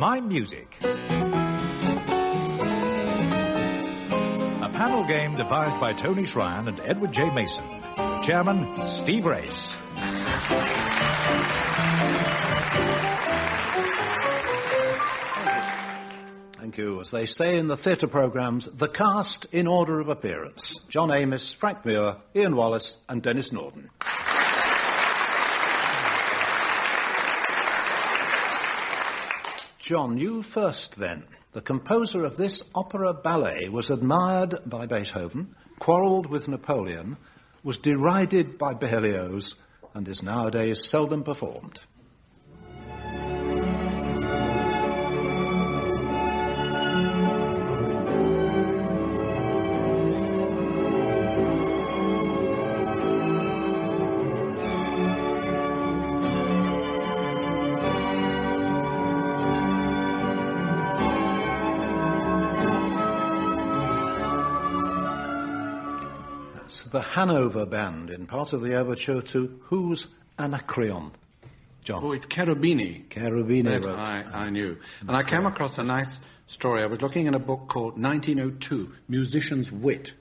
My Music. A panel game devised by Tony Shryan and Edward J. Mason. Chairman, Steve Race. Thank you. As they say in the theatre programmes, the cast in order of appearance. John Amos, Frank Muir, Ian Wallace and Denis Norden. John, you first then. The composer of this opera ballet was admired by Beethoven, quarrelled with Napoleon, was derided by Berlioz, and is nowadays seldom performed. The Hanover Band in part of the overture to Who's Anacreon? John. Oh, it's Cherubini. Cherubini wrote. I knew. And I came across a nice story. I was looking in a book called 1902, Musician's Wit.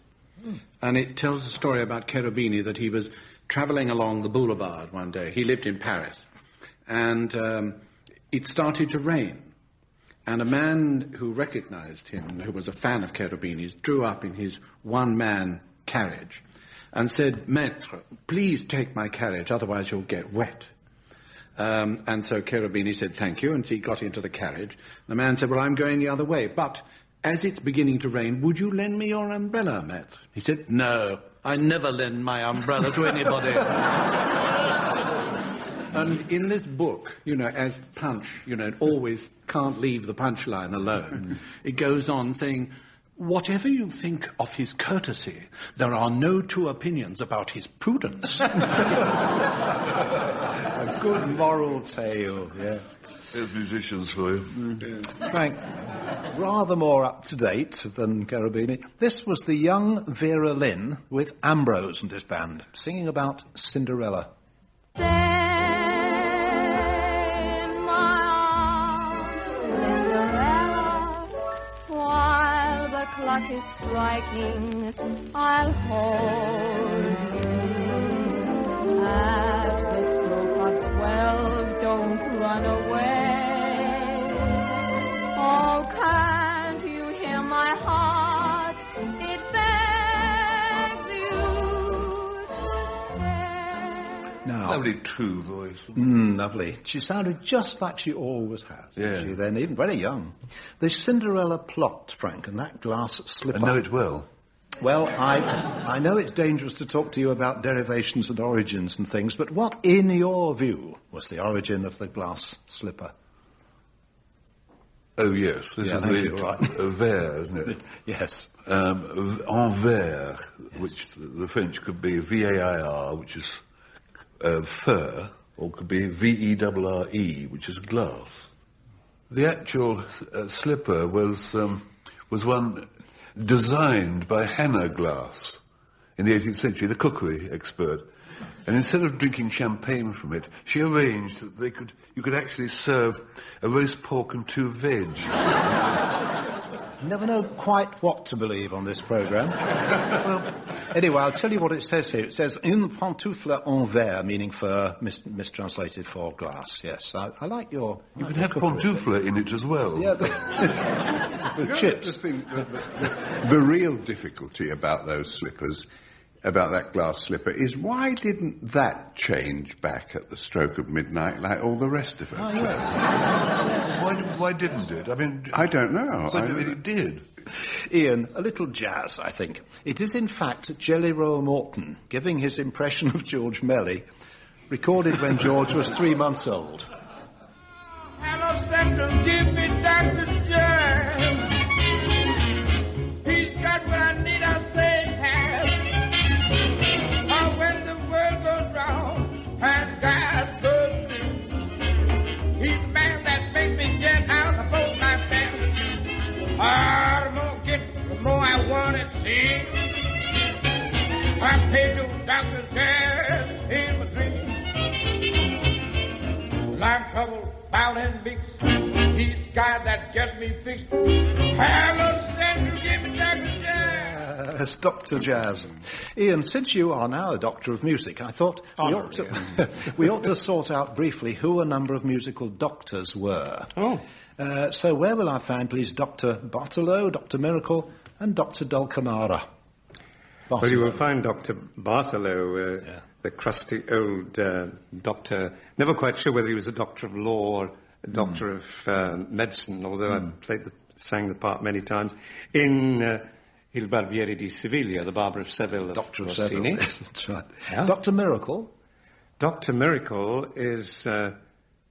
And it tells a story about Cherubini, that he was travelling along the boulevard one day. He lived in Paris. And it started to rain. And a man who recognized him, who was a fan of Cherubini's, drew up in his one-man carriage and said, "Maître, please take my carriage, otherwise you'll get wet." And so Cherubini said, "Thank you," and he got into the carriage. The man said, "Well, I'm going the other way, but as it's beginning to rain, would you lend me your umbrella, Maître?" He said, "No, I never lend my umbrella to anybody." And in this book, as Punch, always can't leave the punchline alone, it goes on saying, "Whatever you think of his courtesy, there are no two opinions about his prudence." A good moral tale, yeah. There's musicians for you. Frank, rather more up-to-date than Cherubini. This was the young Vera Lynn with Ambrose and his band, singing about Cinderella. Clock is striking, I'll hold you. At the stroke of 12, don't run away. Oh, can't you hear my heart? It begs you to stay. Now, lovely true voice. Lovely. She sounded just like she always has. Yeah. She then, even very young. The Cinderella plot, Frank, and that glass slipper. I know it well. Well, I know it's dangerous to talk to you about derivations and origins and things, but what, in your view, was the origin of the glass slipper? Oh, yes. This is the verre, isn't it? Yes. En verre, which the French could be V-A-I-R, which is fur, or could be V-E-R-R-E, which is glass. The actual slipper was one designed by Hannah Glass in the 18th century, the cookery expert. And instead of drinking champagne from it, she arranged that you could actually serve a roast pork and 2 veg. Never know quite what to believe on this programme. Well, anyway, I'll tell you what it says here. It says, une pantoufle en verre, meaning fur, mistranslated for glass. Yes, I like your... You could have pantoufle in it as well. Yeah, with chips. The real difficulty about those slippers, about that glass slipper, is why didn't that change back at the stroke of midnight like all the rest of it? Oh, yes. Why didn't it? I mean, I don't know. It did. Ian, a little jazz, I think. It is, in fact, Jelly Roll Morton giving his impression of George Melly, recorded when George was 3 months old. Hello, Central, give me Dr. Jazz. He's got what I need, I say has. Oh, when the world goes wrong and God goes through, he's the man that makes me get out of both my pants. The more I get, the more I want it, see. I paid those Dr. Jazz in my dreams. Well, I'm trouble, foul and big. He's guy that gets me fixed. Hello, Santa, give me Dr. Jazz. As Dr. Jazz. Ian, since you are now a doctor of music, I thought we ought to sort out briefly who a number of musical doctors were. Oh. So where will I find, please, Dr. Bartolo, Dr. Miracle, and Dr. Dulcamara? Well, you will find Dr. Bartolo, the crusty old doctor, never quite sure whether he was a doctor of law or a doctor of medicine, although I sang the part many times, in Il Barbiere di Sevilla, the Barber of Seville. Doctor of Rossini. Seville, yes, that's right. Yeah. Dr. Miracle? Dr. Miracle is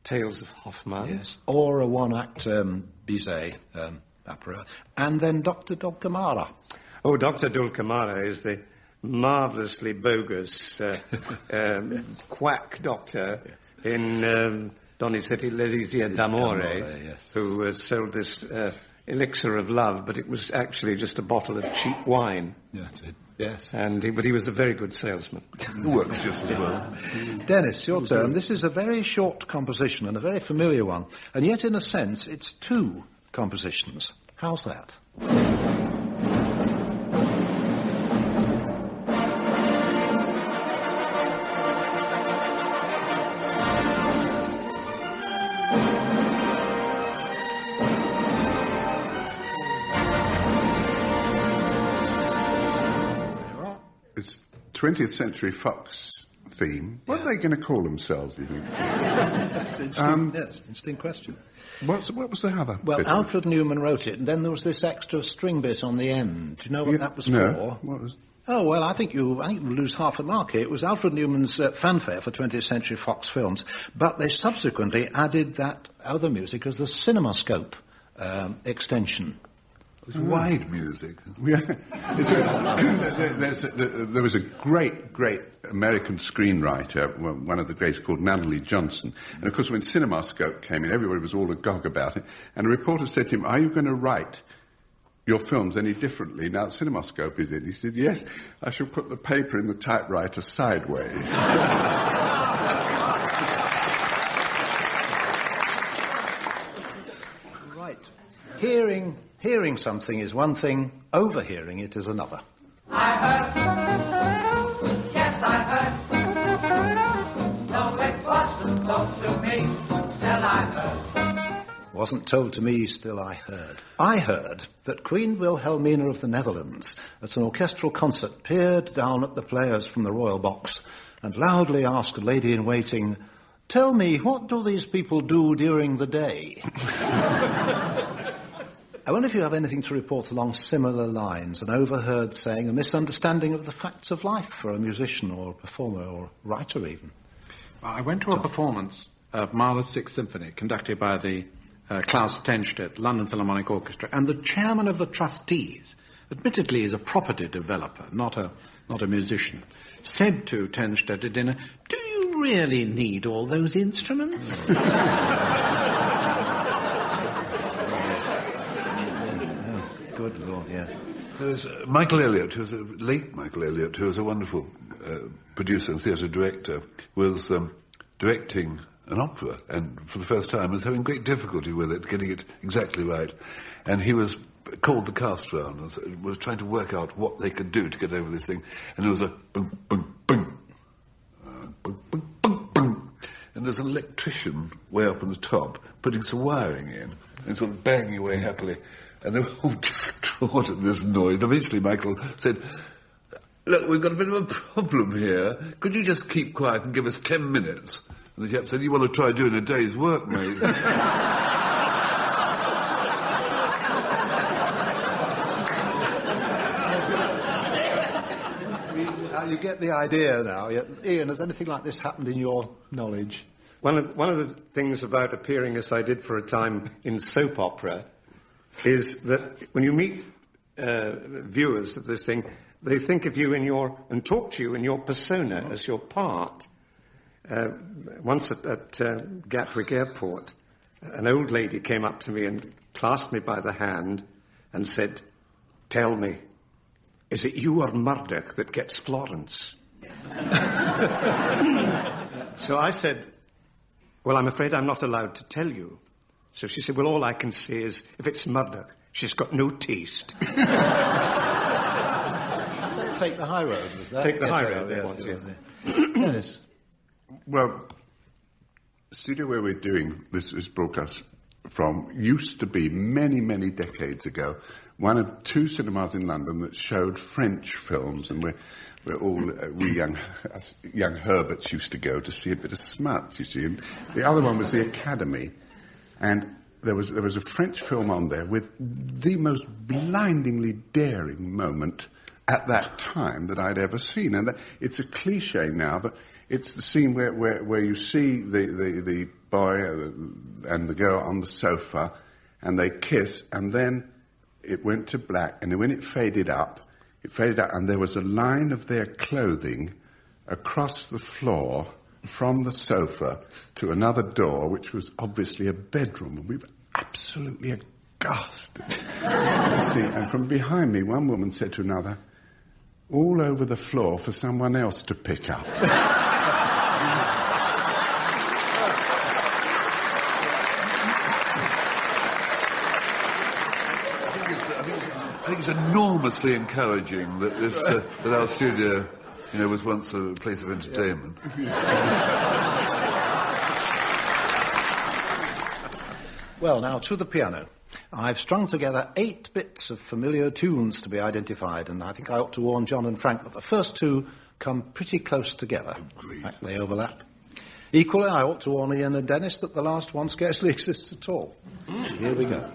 Tales of Hoffmann. Yes, or a one-act Bizet opera. And then Dr. Dulcamara. Oh, Dr. Dulcamara is the marvellously bogus quack doctor in Donizetti L'Elisir d'Amore, who sold this elixir of love, but it was actually just a bottle of cheap wine. Yes. But he was a very good salesman. Works just as well. Dennis, your turn. This is a very short composition and a very familiar one, and yet in a sense it's two compositions. How's that? It's 20th Century Fox theme. What are they going to call themselves, do you think? Yes, interesting question. What was the other? Well, bit? Alfred Newman wrote it, and then there was this extra string bit on the end. Do you know what that was for? What was? Oh, well, I think you lose half a mark here. It was Alfred Newman's fanfare for 20th Century Fox films, but they subsequently added that other music as the CinemaScope extension. It's wide music. Yeah. There was a great American screenwriter, one of the greats, called Natalie Johnson. And of course, when CinemaScope came in, everybody was all agog about it. And a reporter said to him, "Are you going to write your films any differently now that CinemaScope is in?" He said, "Yes, I shall put the paper in the typewriter sideways." Right. Hearing something is one thing, overhearing it is another. I heard, yes I heard, no it wasn't told to me, still I heard. Wasn't told to me, still I heard. I heard that Queen Wilhelmina of the Netherlands, at an orchestral concert, peered down at the players from the royal box and loudly asked a lady-in-waiting, "Tell me, what do these people do during the day?" I wonder if you have anything to report along similar lines, an overheard saying, a misunderstanding of the facts of life for a musician or a performer or writer even. I went to a performance of Mahler's Sixth Symphony, conducted by the Klaus Tenstedt London Philharmonic Orchestra, and the chairman of the trustees, admittedly is a property developer, not a musician, said to Tenstedt at dinner, "Do you really need all those instruments?" Good Lord, yes. There was Michael Elliott, who was late Michael Elliott, who was a wonderful producer and theatre director, was directing an opera, and for the first time was having great difficulty with it, getting it exactly right. And he was called the cast round and was trying to work out what they could do to get over this thing. And there was a boom, boom, boom, boom, boom, boom, boom. And there's an electrician way up on the top putting some wiring in and sort of banging away happily. And they were all distraught at this noise. Eventually Michael said, "Look, we've got a bit of a problem here. Could you just keep quiet and give us 10 minutes? And the chap said, "You want to try doing a day's work, mate?" You get the idea now. Ian, has anything like this happened in your knowledge? One of the things about appearing, as I did for a time, in soap opera, is that when you meet viewers of this thing, they think of you and talk to you in your persona as your part. Once at Gatwick Airport, an old lady came up to me and clasped me by the hand and said, "Tell me, is it you or Murdoch that gets Florence?" So I said, "Well, I'm afraid I'm not allowed to tell you." So she said, well, all I can say is, if it's Murdoch, she's got no taste. Take the high road, was that? Take the high road, yes. Yes. Well, the studio where we're doing this broadcast from used to be many, many decades ago one of two cinemas in London that showed French films, and we young Herberts used to go to see a bit of Smuts, you see. And the other one was the Academy, and there was a French film on there with the most blindingly daring moment at that time that I'd ever seen. And it's a cliche now, but it's the scene where you see the boy and the girl on the sofa, and they kiss, and then it went to black, and when it faded out, and there was a line of their clothing across the floor from the sofa to another door, which was obviously a bedroom, and we were absolutely aghast. And from behind me, one woman said to another, all over the floor for someone else to pick up. I think it's enormously encouraging that this that our studio, was once a place of entertainment. Well, now to the piano. I've strung together 8 bits of familiar tunes to be identified, and I think I ought to warn John and Frank that the first 2 come pretty close together. In fact, they overlap. Equally, I ought to warn Ian and Denis that the last one scarcely exists at all. Here we go.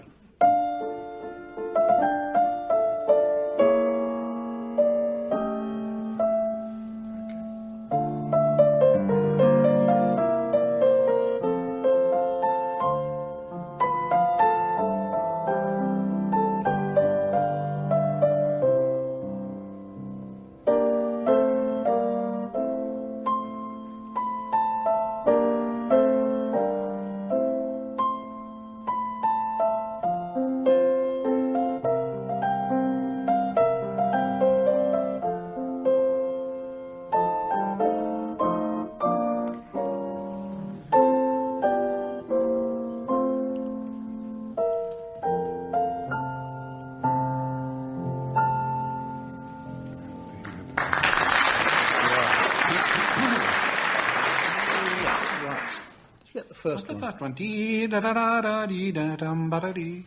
First one. Dee da da da da dee da dum ba da dee.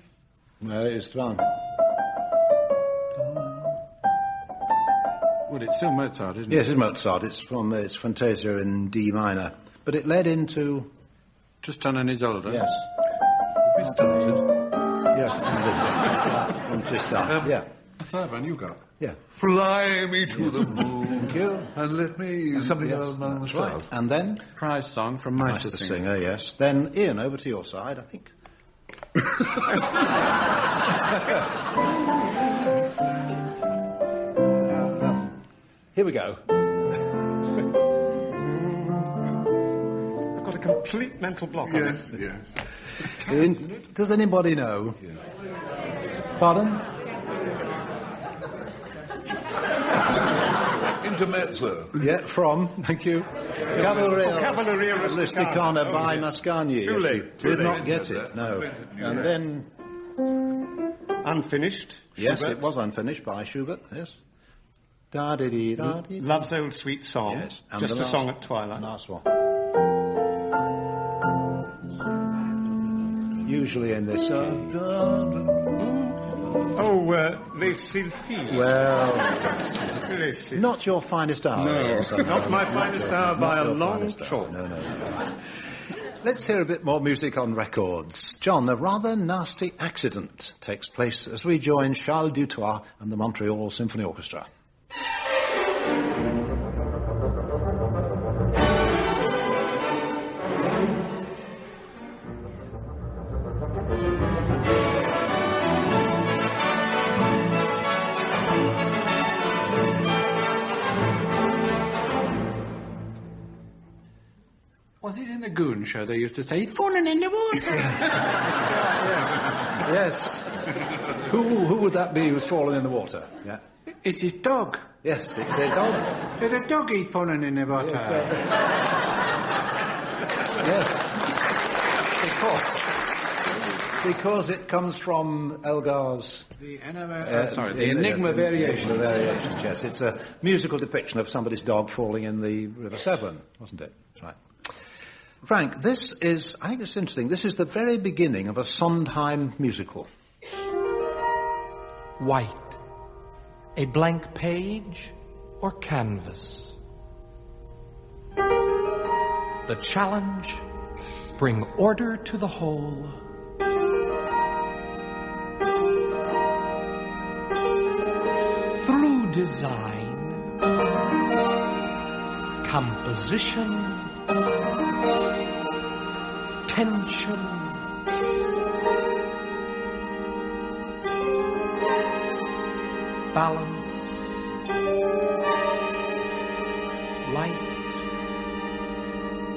No, it's one. Well, it's still Mozart, isn't it? Yes, it's Mozart. It's Fantasia in D minor, but it led into Tristan and Isolde. Yes. We started. Yes, from Tristan. Yeah. The third one you got. Yeah. Fly me to the moon. Thank you. And let me something else among the stars. Right. And then Prize song from Meister Singer, yes. Then Ian, over to your side, I think. Here we go. I've got a complete mental block on this. Yes. Does anybody know? Pardon? Intermezzo. Yeah, from, thank you, Cavalleria Rusticana by Mascagni. Too late. Did not get it, no. And then... Unfinished. Yes, Schubert. it was unfinished by Schubert, yes. Da-dee-dee-da-dee. Love's Old Sweet Song. Yes. And Just the a last- song at twilight. Last one. Usually in this... Les Sylphies. Well, Les Sylphies. not your finest hour. No, Ian, so- not my finest hour by Not a your long finest hour. chalk. No. Let's hear a bit more music on records. John, a rather nasty accident takes place as we join Charles Dutoit and the Montreal Symphony Orchestra. Was it in the Goon show they used to say, it's falling in the water? Yes. Who would that be who's fallen in the water? Yeah. It's his dog. Yes, it's a dog. There's a dog he's fallen in the water. Yes. Because it comes from Elgar's... The Enigma Variation. Enigma Variations, yes. It's a musical depiction of somebody's dog falling in the River Severn, wasn't it? That's right. Frank, this is, I think it's interesting, this is the very beginning of a Sondheim musical. White. A blank page or canvas? The challenge, bring order to the whole. Through design, composition, tension, balance, light,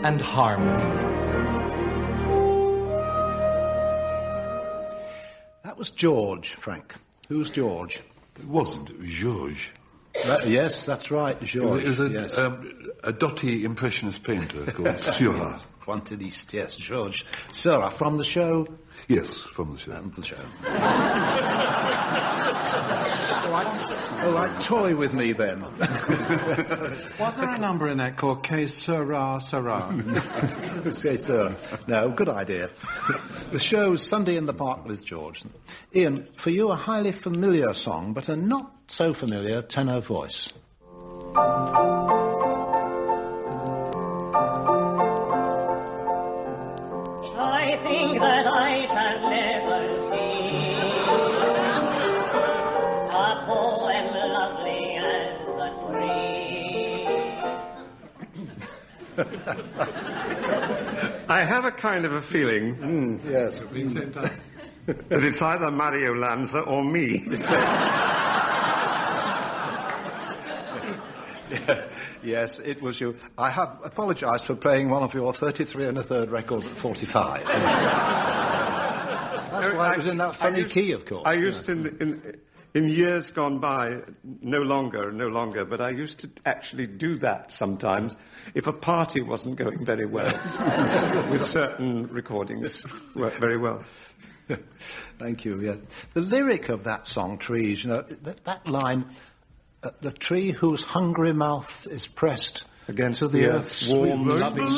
and harmony. That was George, Frank. Who's George? It wasn't. It was Georges. Yes, that's right, George. It was yes. a dotty impressionist painter called Seurat. Pointilliste, yes, Georges Seurat, from the show? Yes, from the show. And the show. Right, toy with me then. Was there a number in that called K Seurat? Say Seurat. No, good idea. The show's Sunday in the Park with George. Ian, for you a highly familiar song, but a not so familiar tenor voice. I think that I shall never see a poem lovely as the tree. I have a kind of a feeling Yes. that it's either Mario Lanza or me. Yes, it was you. I have apologised for playing one of your 33 1/3 records at 45. That's why it was in that funny key, of course. I used to, in years gone by, no longer, but I used to actually do that sometimes if a party wasn't going very well, with certain recordings work very well. Thank you, yeah. The lyric of that song, Trees, you know, that line... the tree whose hungry mouth is pressed against to the earth's warm, loving,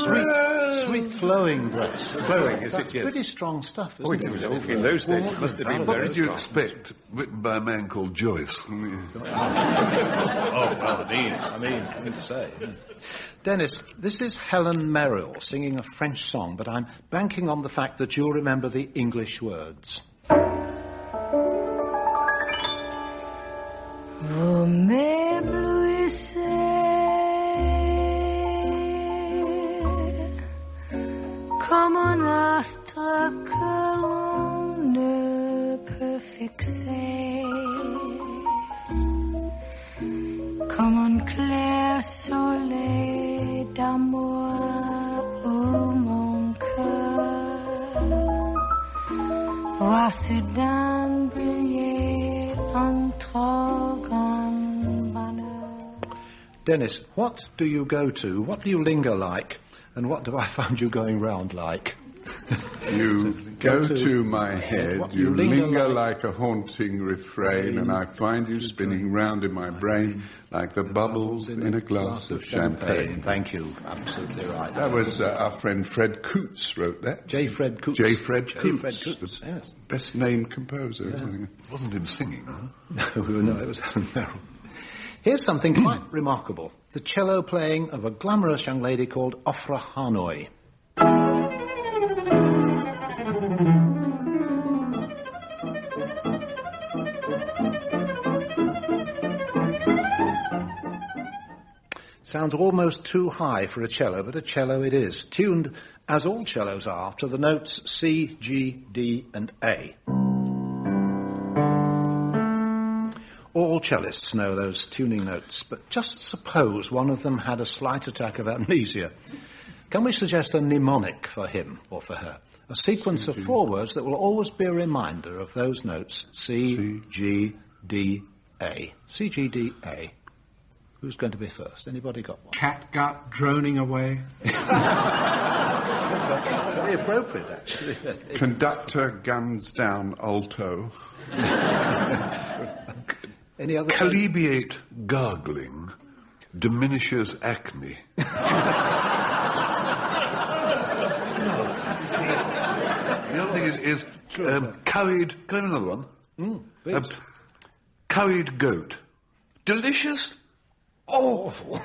sweet flowing breast. Flowing, is That's it? Yes. pretty strong stuff, isn't It was, in those days, it must have been What very did you strong. expect? Written by a man called Joyce. Oh, well, I mean to say. Yeah. Dennis, this is Helen Merrill singing a French song, but I'm banking on the fact that you'll remember the English words. Vous m'éblouissez comme un astre que l'on ne peut fixer, comme un clair soleil d'amour où mon cœur voit soudain briller un trop grand bonheur. Dennis, what do you go to? What do you linger like? And what do I find you going round like? You go to my head, you linger like a haunting refrain, and I find you spinning round in my brain like the bubbles in a glass of champagne. Thank you, absolutely right. That was our friend Fred Coots wrote that. J. Fred Coots. J. Fred Coots. Fred Coots, the yes. best named composer. Yeah. It wasn't him singing, was it? No, it was Helen Merrill. Here's something quite remarkable. The cello playing of a glamorous young lady called Ofra Hanoi. Sounds almost too high for a cello, but a cello it is. Tuned, as all cellos are, to the notes C, G, D and A. All cellists know those tuning notes, but just suppose one of them had a slight attack of amnesia. Can we suggest a mnemonic for him or for her? A sequence of 4 words that will always be a reminder of those notes C, G, D, A. C, G, D, A. Who's going to be first? Anybody got one? Catgut droning away. Very appropriate, actually. Conductor, guns down, alto. Any other... Chalybeate gargling diminishes acne. The other thing is curried... Can I have another one? Curried goat. Delicious? Awful.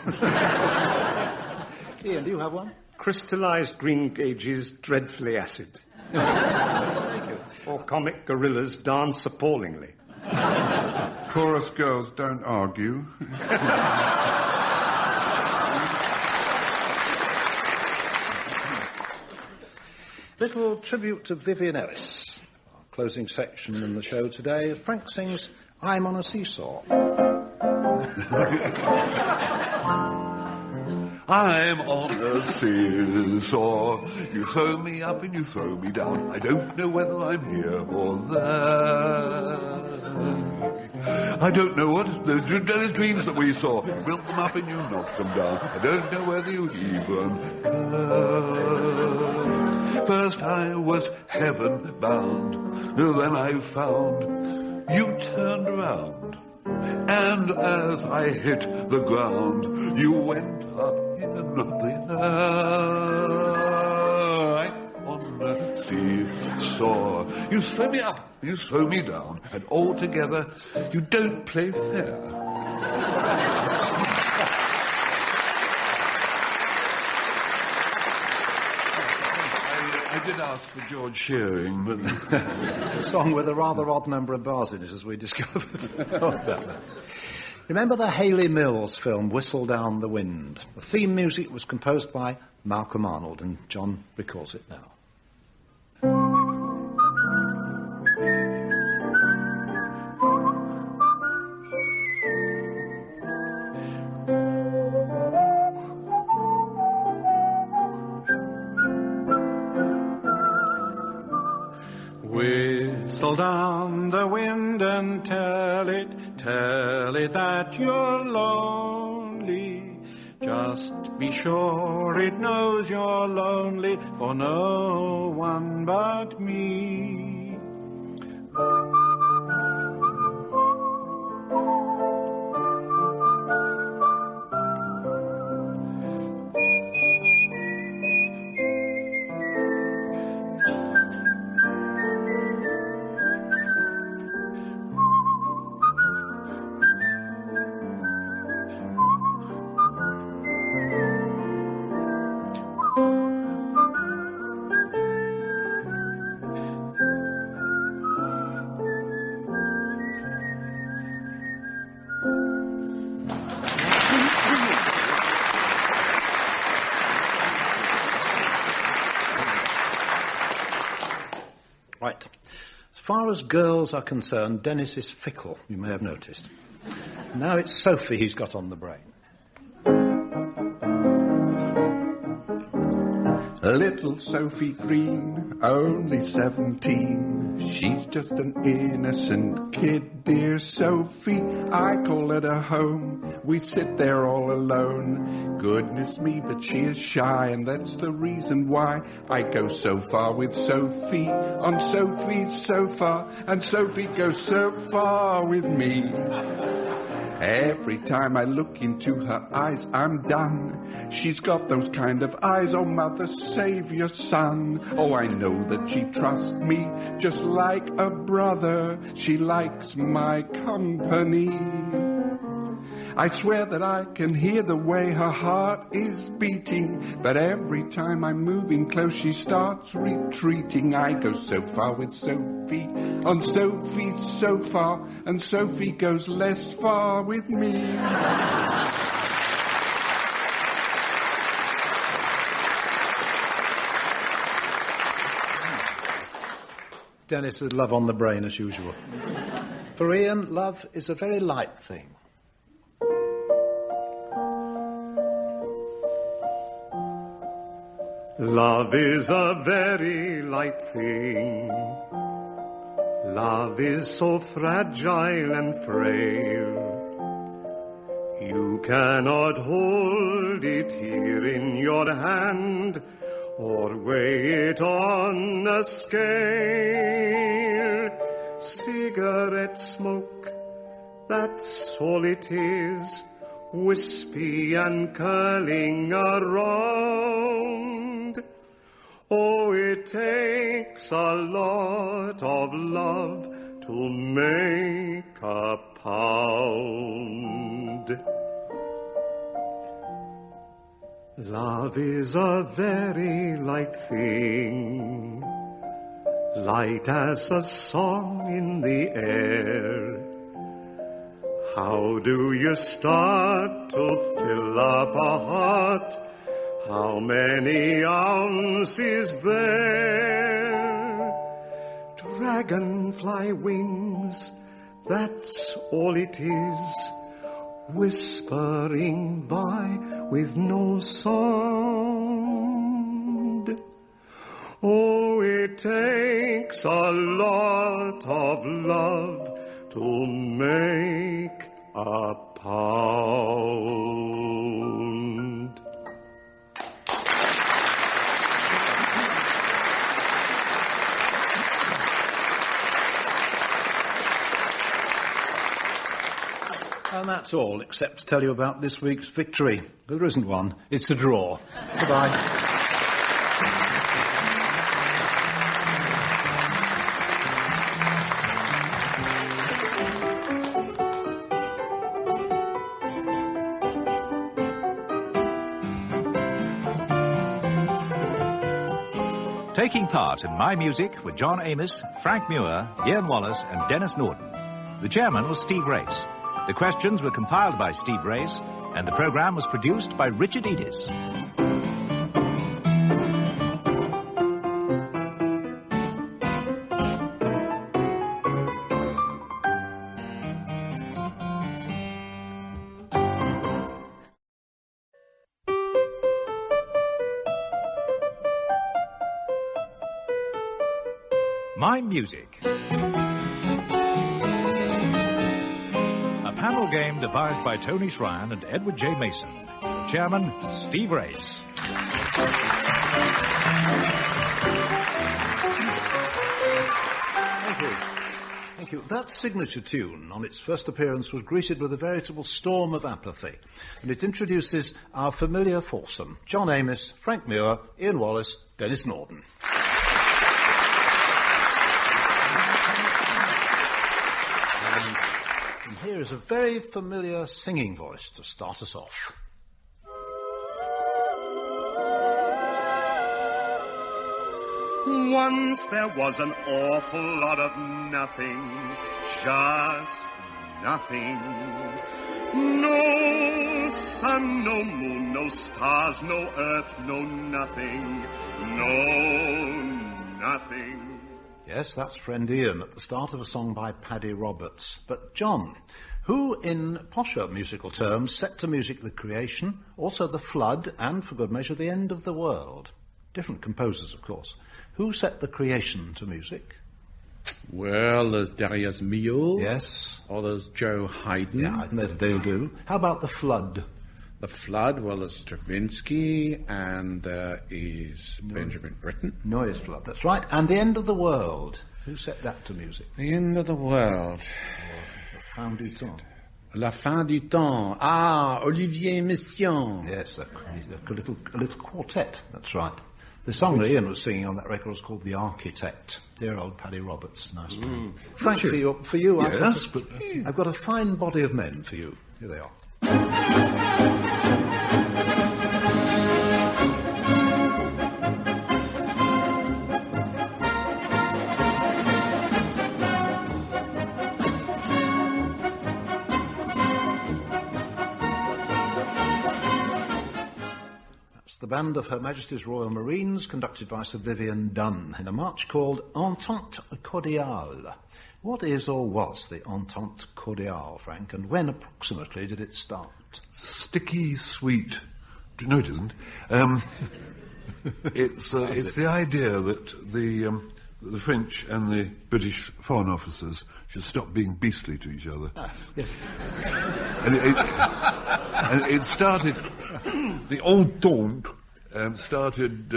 Ian, do you have one? Crystallised green gages, dreadfully acid. Thank you. Or comic gorillas dance appallingly. Chorus girls don't argue. Little tribute to Vivian Ellis. Our closing section in the show today. Frank sings I'm on a Seesaw. I'm on a seesaw. You throw me up and you throw me down. I don't know whether I'm here or there. I don't know what those dreams that we saw. You built them up and you knocked them down. I don't know whether you even curved. First I was heaven bound. Then I found you turned around. And as I hit the ground, you went up in the air. I'm on a seesaw. You throw me up, you throw me down, and altogether you don't play fair. I did ask for George Shearing, but... A song with a rather odd number of bars in it, as we discovered. Remember the Hayley Mills film, Whistle Down the Wind? The theme music was composed by Malcolm Arnold, and John recalls it now. Whistle down the wind and tell it that you're lonely. Just be sure it knows you're lonely for no one but me. Right. As far as girls are concerned, Denis is fickle, you may have noticed. Now it's Sophie he's got on the brain. Little Sophie Green, only 17. She's just an innocent kid, dear Sophie. I call it a home. We sit there all alone. Goodness me, but she is shy, and that's the reason why I go so far with Sophie on Sophie's sofa, and Sophie goes so far with me. Every time I look into her eyes, I'm done. She's got those kind of eyes, oh mother, save your son. Oh, I know that she trusts me just like a brother. She likes my company. I swear that I can hear the way her heart is beating, but every time I'm moving close, she starts retreating. I go so far with Sophie on Sophie's sofa, and Sophie goes less far with me. Denis with love on the brain, as usual. For Ian, love is a very light thing. Love is a very light thing. Love is so fragile and frail. You cannot hold it here in your hand. or weigh it on a scale. Cigarette smoke, that's all it is, wispy and curling around. Oh, it takes a lot of love to make a pound. Love is a very light thing, light as a song in the air. How do you start to fill up a heart? How many ounces there? Dragonfly wings, that's all it is, whispering by with no sound. Oh, it takes a lot of love to make a pound. And that's all, except to tell you about this week's victory. There isn't one. It's a draw. Goodbye. Taking part in My Music were John Amos, Frank Muir, Ian Wallace and Denis Norden. The chairman was Steve Race. The questions were compiled by Steve Race, and the programme was produced by Richard Edis. My Music. A panel game devised by Tony Shryan and Edward J. Mason. Chairman, Steve Race. Thank you. That signature tune, on its first appearance, was greeted with a veritable storm of apathy. And it introduces our familiar foursome, John Amos, Frank Muir, Ian Wallace, Denis Norden. And here is a very familiar singing voice to start us off. Once there was an awful lot of nothing, just nothing. No sun, no moon, no stars, no earth, no nothing, no nothing. Yes, that's friend Ian at the start of a song by Paddy Roberts. But John, who in posher musical terms set to music the creation, also the flood, and for good measure the end of the world? Different composers, of course. Who set the creation to music? Well, there's Darius Milhaud. Yes. Or there's Joe Haydn. Yeah, they'll do. How about the flood? The flood, well, there's Stravinsky, and there is Benjamin Britten. Noyes Flood, that's right. And the end of the world. Who set that to music? The end of the world. La fin du temps. La fin du temps. Ah, Olivier Messiaen. Yes, a little quartet, that's right. The song that Ian was singing on that record was called The Architect. Dear old Paddy Roberts. Nice man. Frank, for you yes, I've got a fine body of men for you. Here they are. The band of Her Majesty's Royal Marines, conducted by Sir Vivian Dunn, in a march called Entente Cordiale. What is or was the Entente Cordiale, Frank, and when approximately did it start? Sticky sweet. No, it isn't. It's the idea that the French and the British foreign officers should stop being beastly to each other. Yes. And it started, the Entente started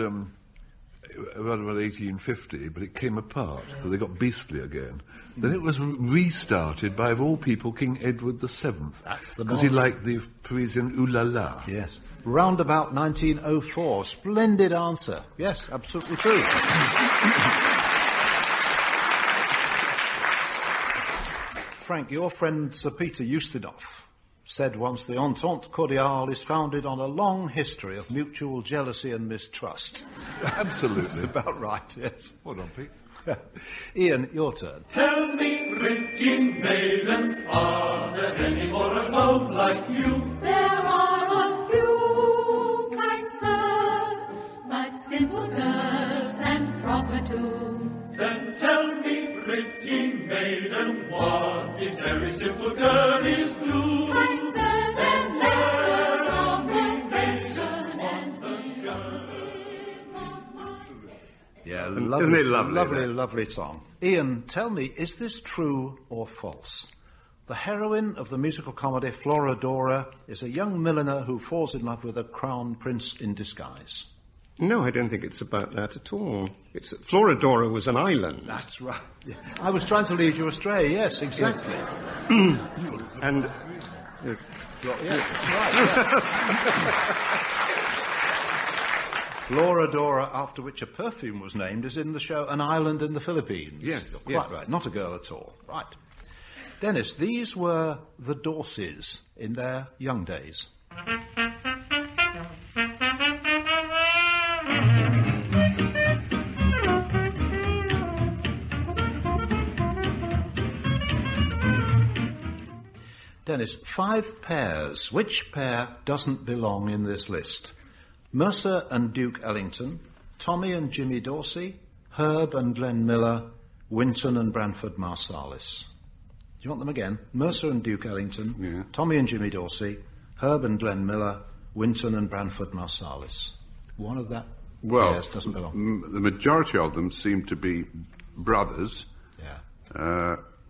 around about 1850, but it came apart, so they got beastly again. Then it was restarted by, of all people, King Edward VII. That's the because he liked the Parisian ooh la la. Yes. Round about 1904. Splendid answer. Yes, absolutely true. Frank, your friend Sir Peter Ustinov said once the Entente Cordiale is founded on a long history of mutual jealousy and mistrust. Absolutely. That's about right, yes. Hold on, Pete. Ian, your turn. Tell me, pretty maiden, are there any more at home like you? There are a few, kind sir, but simple girls and proper too. Then tell me, pretty maiden, what this very simple girl is do? Kind sir, then letters of affection and Yeah, Isn't lovely, it lovely, lovely song. Ian, tell me, is this true or false? The heroine of the musical comedy Florodora is a young milliner who falls in love with a crown prince in disguise. No, I don't think it's about that at all. Florodora was an island. That's right. Yeah. I was trying to lead you astray, yes, exactly. And... Florodora, after which a perfume was named, is in the show An Island in the Philippines. Yes, You're quite right. Not a girl at all. Right. Dennis, these were the Dorseys in their young days. Dennis, 5 pairs. Which pair doesn't belong in this list? Mercer and Duke Ellington, Tommy and Jimmy Dorsey, Herb and Glenn Miller, Winton and Branford Marsalis. Do you want them again? Mercer and Duke Ellington, Tommy and Jimmy Dorsey, Herb and Glenn Miller, Winton and Branford Marsalis. One of that pairs doesn't belong. The majority of them seem to be brothers. Yeah.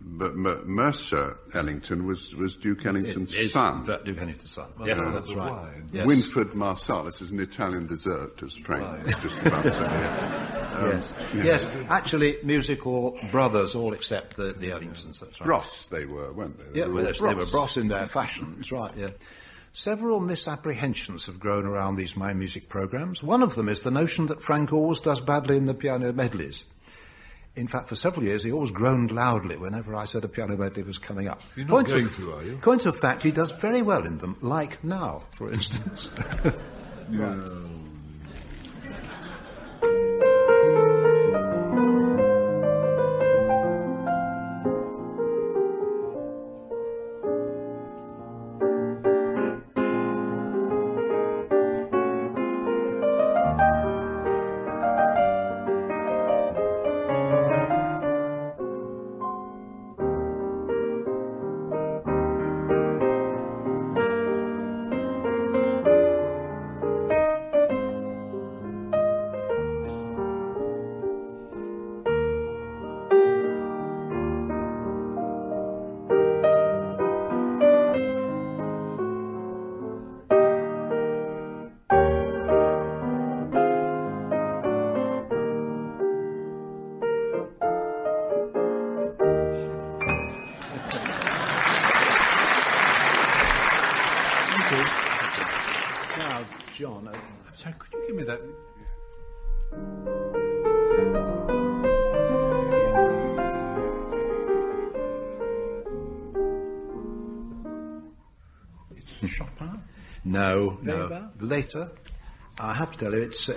But Mercer Ellington was Duke Ellington's son. Duke Ellington's son. Well, yes, that's right. Yes. Winford Marsalis is an Italian dessert, as Frank was just about to say. Yes, actually, musical brothers, all except the Ellingtons, that's right. Bros, they were, weren't they? They were Bros in their fashion, that's right, yeah. Several misapprehensions have grown around these My Music programmes. One of them is the notion that Frank always does badly in the piano medleys. In fact, for several years, he always groaned loudly whenever I said a piano medley was coming up. You're not going to, are you? Point of fact, he does very well in them, like now, for instance. No. Now, John, sorry, could you give me that? It's Chopin? No. Weber? Later. I have to tell you, it's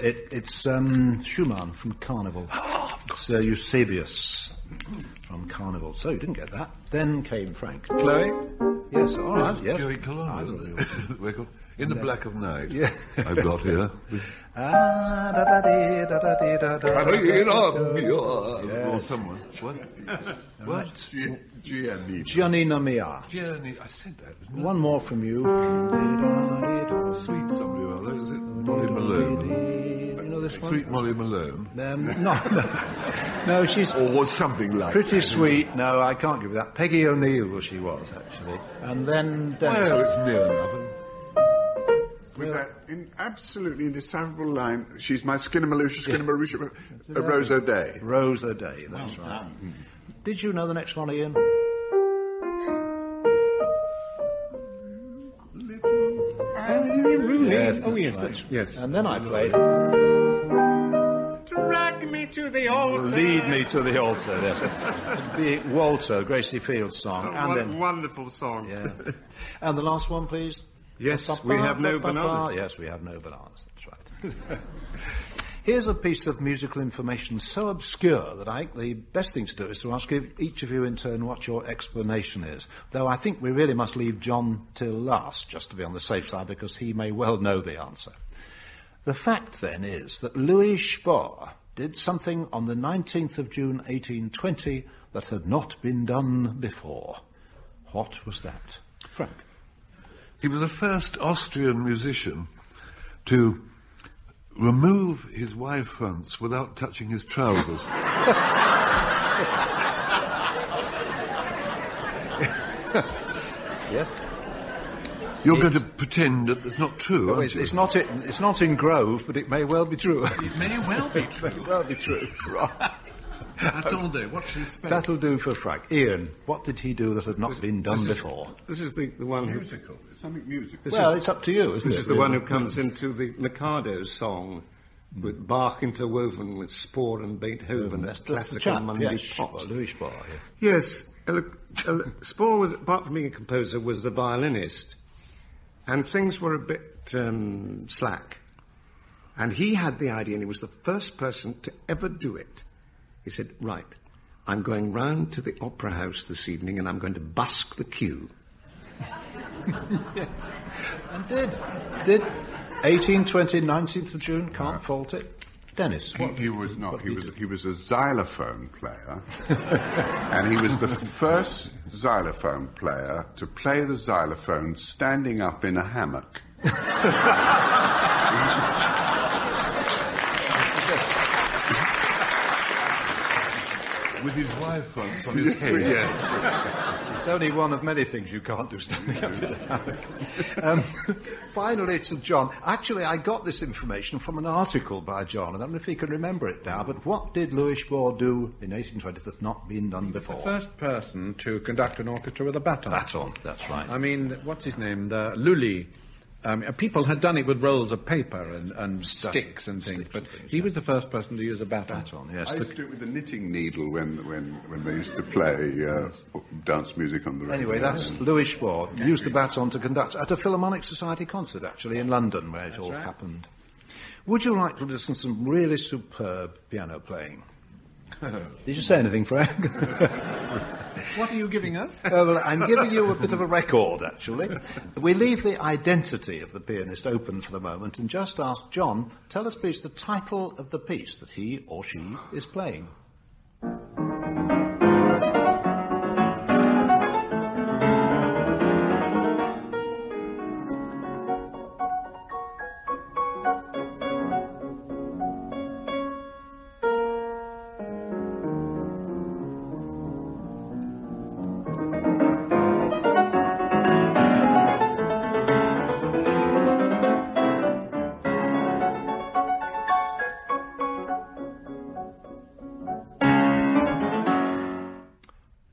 Schumann from Carnival. It's Eusebius from Carnival. So you didn't get that. Then came Frank. Chloe? Yes, all right. Yes. Joey Colon. In the Black of Night. Yeah. I've got here. Or someone. What? Giannina Mia. Gianni, I said that. One more from you. Sweet somebody or other, is it? Molly Malone. You know this one? Sweet Molly Malone. No, she's... Or was something like pretty that. sweet. No, I can't give you that. Peggy O'Neill she was, actually. And then... Well, it's near enough. With that absolutely indecipherable line, she's my Skinnamaloosh, Rose O'Day. Rose O'Day, that's right. Did you know the next one, Ian? Yes, yes. And then I played Drag me to the altar. Lead Me to the Altar. Yes. The Walter, Gracie Field's song. Wonderful song. Yeah. And the last one, please. Yes, we have no bananas. Yes, we have no bananas. That's right. Here's a piece of musical information so obscure that I think the best thing to do is to ask each of you in turn what your explanation is. Though I think we really must leave John till last, just to be on the safe side, because he may well know the answer. The fact, then, is that Louis Spohr did something on the 19th of June 1820 that had not been done before. What was that? Frank? He was the first Austrian musician to remove his wide fronts without touching his trousers. Yes. You're going to pretend that that's not true, aren't you? It's not in Grove, but it may well be true. It may well be true. It may well be true. Right. Attendez, what's his spell? That'll do for Frank. Ian, what did he do that had not been done before? This is the one Musical. It's something musical. It's up to you, isn't it? This is the one who comes into the Mikado song with Bach interwoven with Spohr and Beethoven. That's classical the chap, Monday yes. pops. Louis Spohr, yeah. Yes. Spohr, was, apart from being a composer, was the violinist. And things were a bit slack. And he had the idea, and he was the first person to ever do it. He said, right, I'm going round to the Opera House this evening and I'm going to busk the queue. Yes. And did. 1820, 19th of June, can't fault it. Dennis. He was not. He was a xylophone player. And he was the first xylophone player to play the xylophone standing up in a hammock. With his wide fronts on his head. Yes. It's only one of many things you can't do standing up in a hammock. Finally to John. Actually, I got this information from an article by John. I don't know if he can remember it now, but what did Louis Spohr do in 1820 that's not been done before? The first person to conduct an orchestra with a baton. Baton, that's right. I mean, what's his name? Lully. People had done it with rolls of paper and sticks and things, but he was the first person to use a baton. Yes. I used to do it with the knitting needle when they used to play dance music on the radio. Anyway, that's Louis Spohr. Used the baton to conduct at a Philharmonic Society concert, actually, in London, where it all happened. Would you like to listen to some really superb piano playing? Did you say anything, Frank? What are you giving us? Well, I'm giving you a bit of a record, actually. We leave the identity of the pianist open for the moment and just ask John, tell us please the title of the piece that he or she is playing.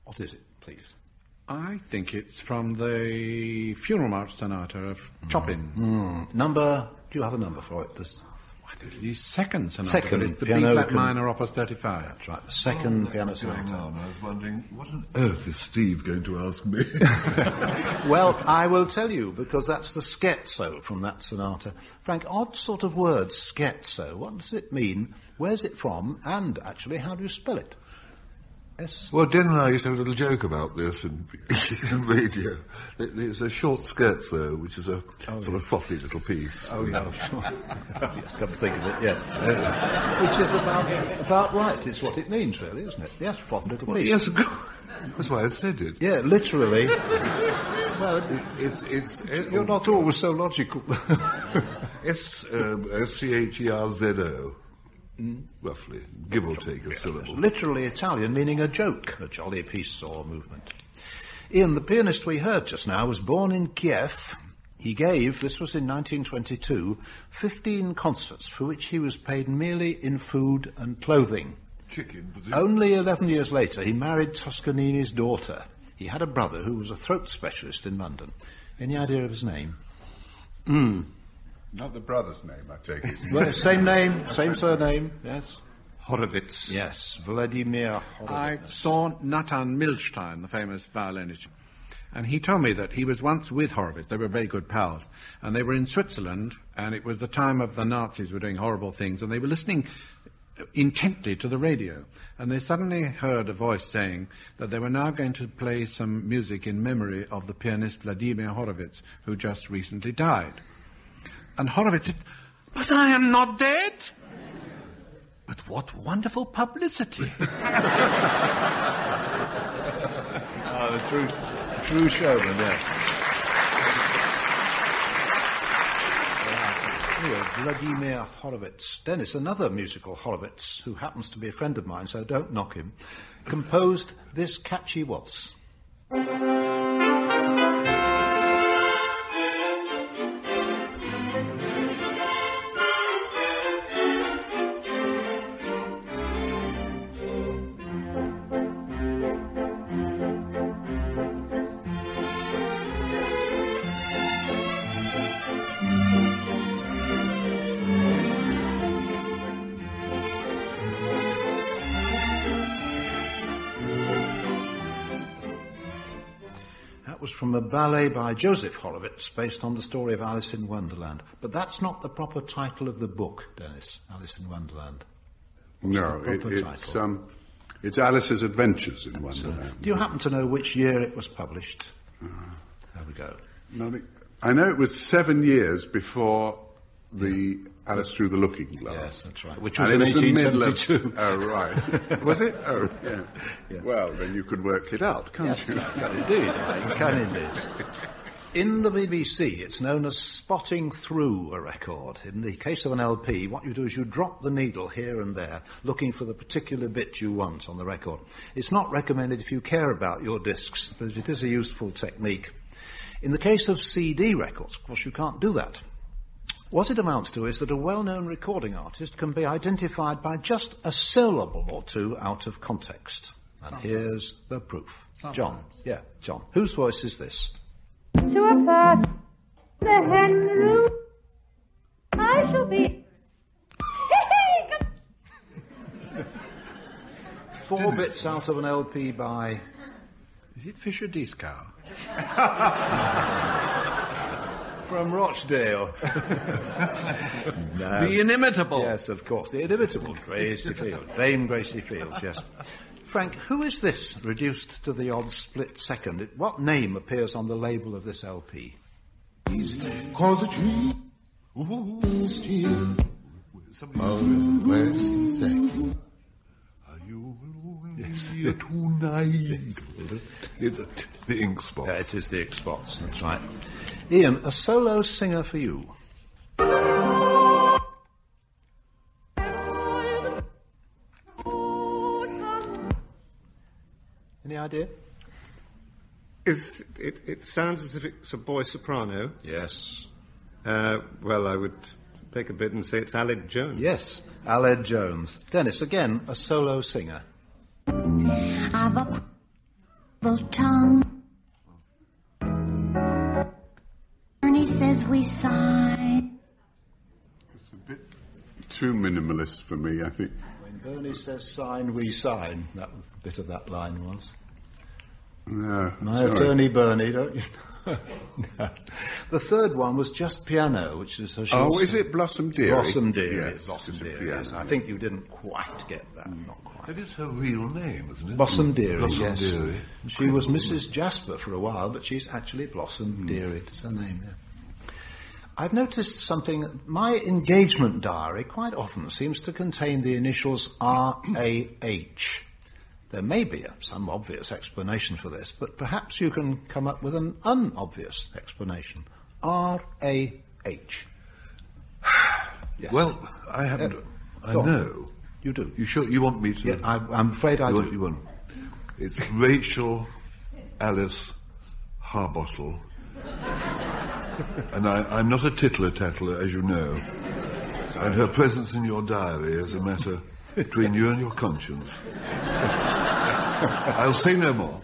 What is it, please? I think it's from the Funeral March Sonata of Chopin. Number, do you have a number for it? I think it's the second sonata. Second, it's the piano B-flat minor, Opus 35. That's right, the second piano sonata. I was wondering, what on earth is Steve going to ask me? Well, I will tell you, because that's the scherzo from that sonata. Frank, odd sort of word, scherzo. What does it mean? Where's it from? And, actually, how do you spell it? Well, Den and I used to have a little joke about this in radio. There's a short scherzo, which is a sort of frothy little piece. Oh, yeah, sure. Yes, come to think of it, yes. Which is about right, is what it means, really, isn't it? Yes, frothy little piece. Yes, of course. That's why I said it. Yeah, literally. Well, you're not always so logical. S-C-H-E-R-Z-O. Roughly, give or take a syllable. Literally Italian, meaning a joke, a jolly piece or movement. Ian, the pianist we heard just now, was born in Kiev. He gave, this was in 1922, 15 concerts for which he was paid merely in food and clothing. Chicken, was it? Only 11 years later, he married Toscanini's daughter. He had a brother who was a throat specialist in London. Any idea of his name? Not the brother's name, I take it. Well, same name, same surname, yes. Horowitz. Yes, Vladimir Horowitz. I saw Nathan Milstein, the famous violinist, and he told me that he was once with Horowitz. They were very good pals. And they were in Switzerland, and it was the time of the Nazis were doing horrible things, and they were listening intently to the radio. And they suddenly heard a voice saying that they were now going to play some music in memory of the pianist Vladimir Horowitz, who just recently died. And Horowitz said, "But I am not dead." But what wonderful publicity. True showman, yes. Anyway, Vladimir Horowitz. Denis, another musical Horowitz, who happens to be a friend of mine, so don't knock him, composed this catchy waltz. Was from a ballet by Joseph Horowitz based on the story of Alice in Wonderland. But that's not the proper title of the book, Denis, Alice in Wonderland. No, it's Alice's Adventures in Wonderland. Do you happen to know which year it was published? There we go. I know it was 7 years before the Alice Through the Looking Glass. Yes, that's right. Which was in 1872. Oh, right. Was it? Oh, yeah. Well, then you could work it out, can't you? Indeed, you can indeed. In the BBC, it's known as spotting through a record. In the case of an LP, what you do is you drop the needle here and there, looking for the particular bit you want on the record. It's not recommended if you care about your discs, but it is a useful technique. In the case of CD records, of course, you can't do that. What it amounts to is that a well-known recording artist can be identified by just a syllable or two out of context. And here's the proof. John. Yeah, John. Whose voice is this? To a part the hen roost, I shall be. 4 bits out of an LP by... Is it Fisher Dieskau? From Rochdale. No. The inimitable. Yes, of course, the inimitable Gracie Field. Dame Gracie Field, yes. Frank, who is this reduced to the odd split second? What name appears on the label of this LP? Cause a tree still where's insect? Are you here tonight? It's the Ink Spots. Yeah, it is the Ink Spots, that's right. Ian, a solo singer for you. Any idea? It sounds as if it's a boy soprano. Yes. Well, I would take a bit and say it's Aled Jones. Yes, Aled Jones. Denis, again, a solo singer. I've a purple tongue. Bernie says we sign. It's a bit too minimalist for me, I think. When Bernie says sign, we sign. That bit of that line was. No, My attorney Bernie, don't you? No. The third one was just piano, which is... is it Blossom Dearie? Blossom Dearie, yes, Blossom Dearie, yes. I think you didn't quite get that, not quite. That is her real name, isn't it? Blossom Dearie, Blossom yes. Dearie. She was Mrs. Jasper for a while, but she's actually Blossom Dearie. It's her name, yeah. I've noticed something. My engagement diary quite often seems to contain the initials R-A-H. There may be some obvious explanation for this, but perhaps you can come up with an unobvious explanation. R-A-H. Yes. Well, I haven't. I know. You do. You sure you want me to? Yeah, I'm afraid I do. You want? It's Rachel Alice Harbottle. And I'm not a tittle-tattler, as you know. And her presence in your diary is a matter between you and your conscience. I'll say no more.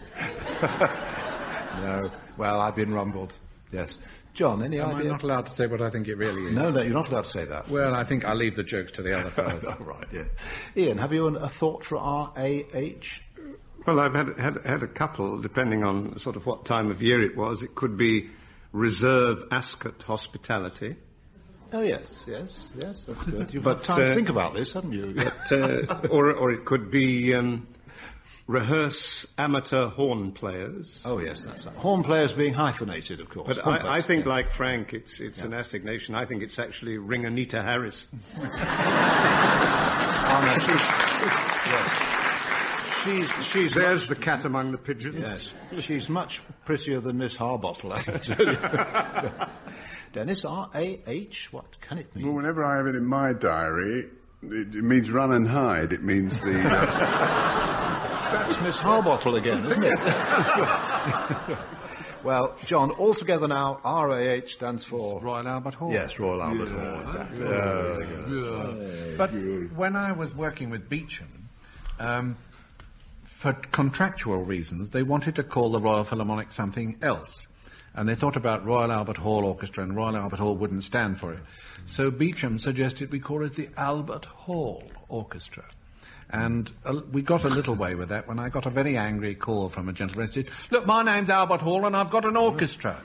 No. Well, I've been rumbled. Yes. John, any idea? I'm not allowed to say what I think it really is. No, you're not allowed to say that. Well, I think I'll leave the jokes to the other fellows. Oh, right, yeah. Ian, have you a thought for RAH? Well, I've had a couple, depending on sort of what time of year it was. It could be Reserve Ascot Hospitality. Oh, yes, that's good. You've had time to think about this, haven't you? Or it could be Rehearse Amateur Horn Players. Oh, yes, that's that. Horn players being hyphenated, of course. But I think, like Frank, it's an assignation. I think it's actually Ring Anita Harris. She's there's the cat among the pigeons. Yes, she's much prettier than Miss Harbottle, I can tell you. Dennis, R-A-H, what can it mean? Well, whenever I have it in my diary, it means run and hide. It means the... That's Miss Harbottle again, isn't it? Well, John, all together now, RAH stands for... Royal Albert Hall. Yes, Royal Albert Hall, exactly. But when I was working with Beecham, for contractual reasons, they wanted to call the Royal Philharmonic something else. And they thought about Royal Albert Hall Orchestra, and Royal Albert Hall wouldn't stand for it. So Beecham suggested we call it the Albert Hall Orchestra. And we got a little way with that when I got a very angry call from a gentleman who said, "Look, my name's Albert Hall and I've got an orchestra."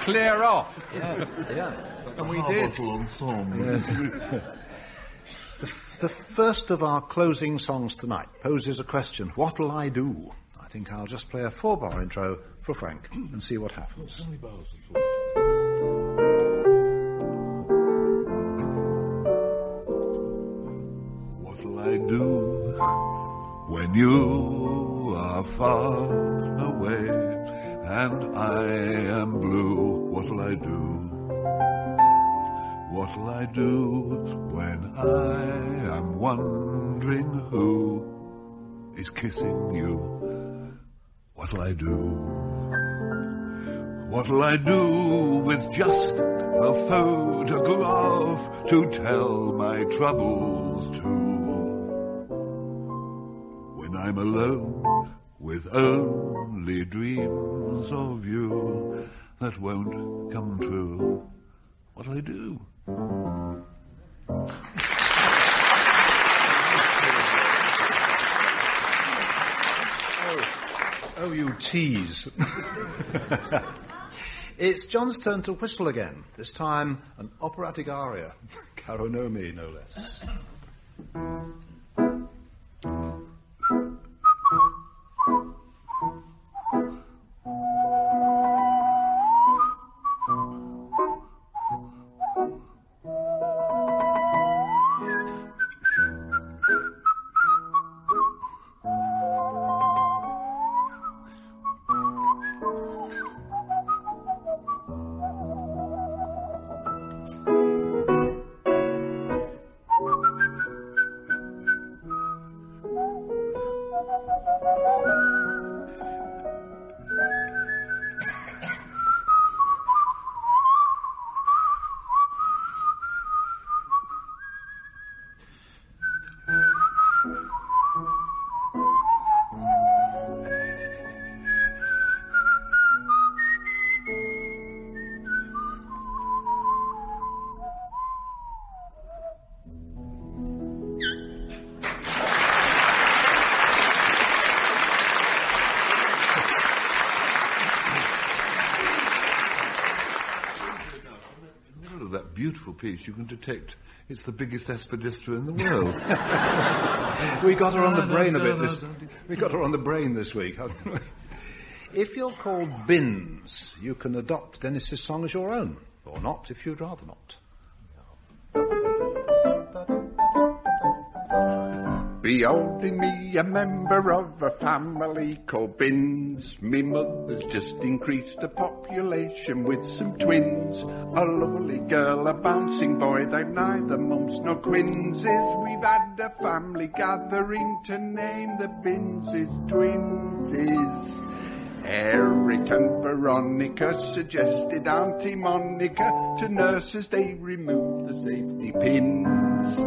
Clear off. Yeah. And we did. Yes. The first of our closing songs tonight poses a question. What'll I do? I think I'll just play a 4-bar intro for Frank and see what happens. What'll I do when you are far away and I am blue? What'll I do? What'll I do when I am wondering who is kissing you? What'll I do? What'll I do with just a photograph to tell my troubles to? When I'm alone with only dreams of you that won't come true, what'll I do? Oh, you tease. It's John's turn to whistle again. This time, an operatic aria. Caro no me, no less. Beautiful piece, you can detect it's the biggest aspidistra in the world. We got her on the brain a bit. We got her on the brain this week. If you're called Bins, you can adopt Dennis's song as your own, or not if you'd rather not. Beholding me a member of a family called Bins. Me mother's just increased the population with some twins. A lovely girl, a bouncing boy, they've neither mumps nor quinses. We've had a family gathering to name the Binses twinses. Eric and Veronica suggested Auntie Monica to nurse as they removed the safety pins.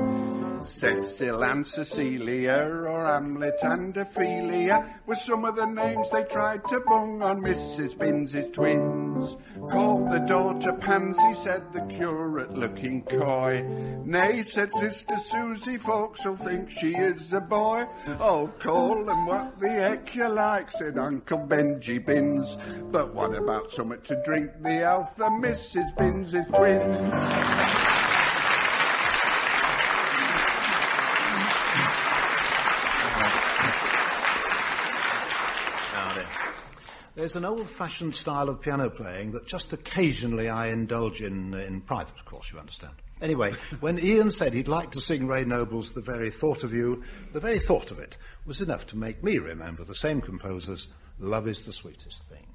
Cecil and Cecilia, or Hamlet and Ophelia, were some of the names they tried to bung on Mrs. Binns' twins. Called the daughter Pansy, said the curate, looking coy. Nay, said Sister Susie, folks'll think she is a boy. Oh, call them what the heck you like, said Uncle Benji Binns. But what about something to drink, the health of Mrs. Binns' twins? There's an old-fashioned style of piano playing that just occasionally I indulge in private, of course, you understand. Anyway, when Ian said he'd like to sing Ray Noble's The Very Thought of You, the very thought of it was enough to make me remember the same composer's Love is the Sweetest Thing.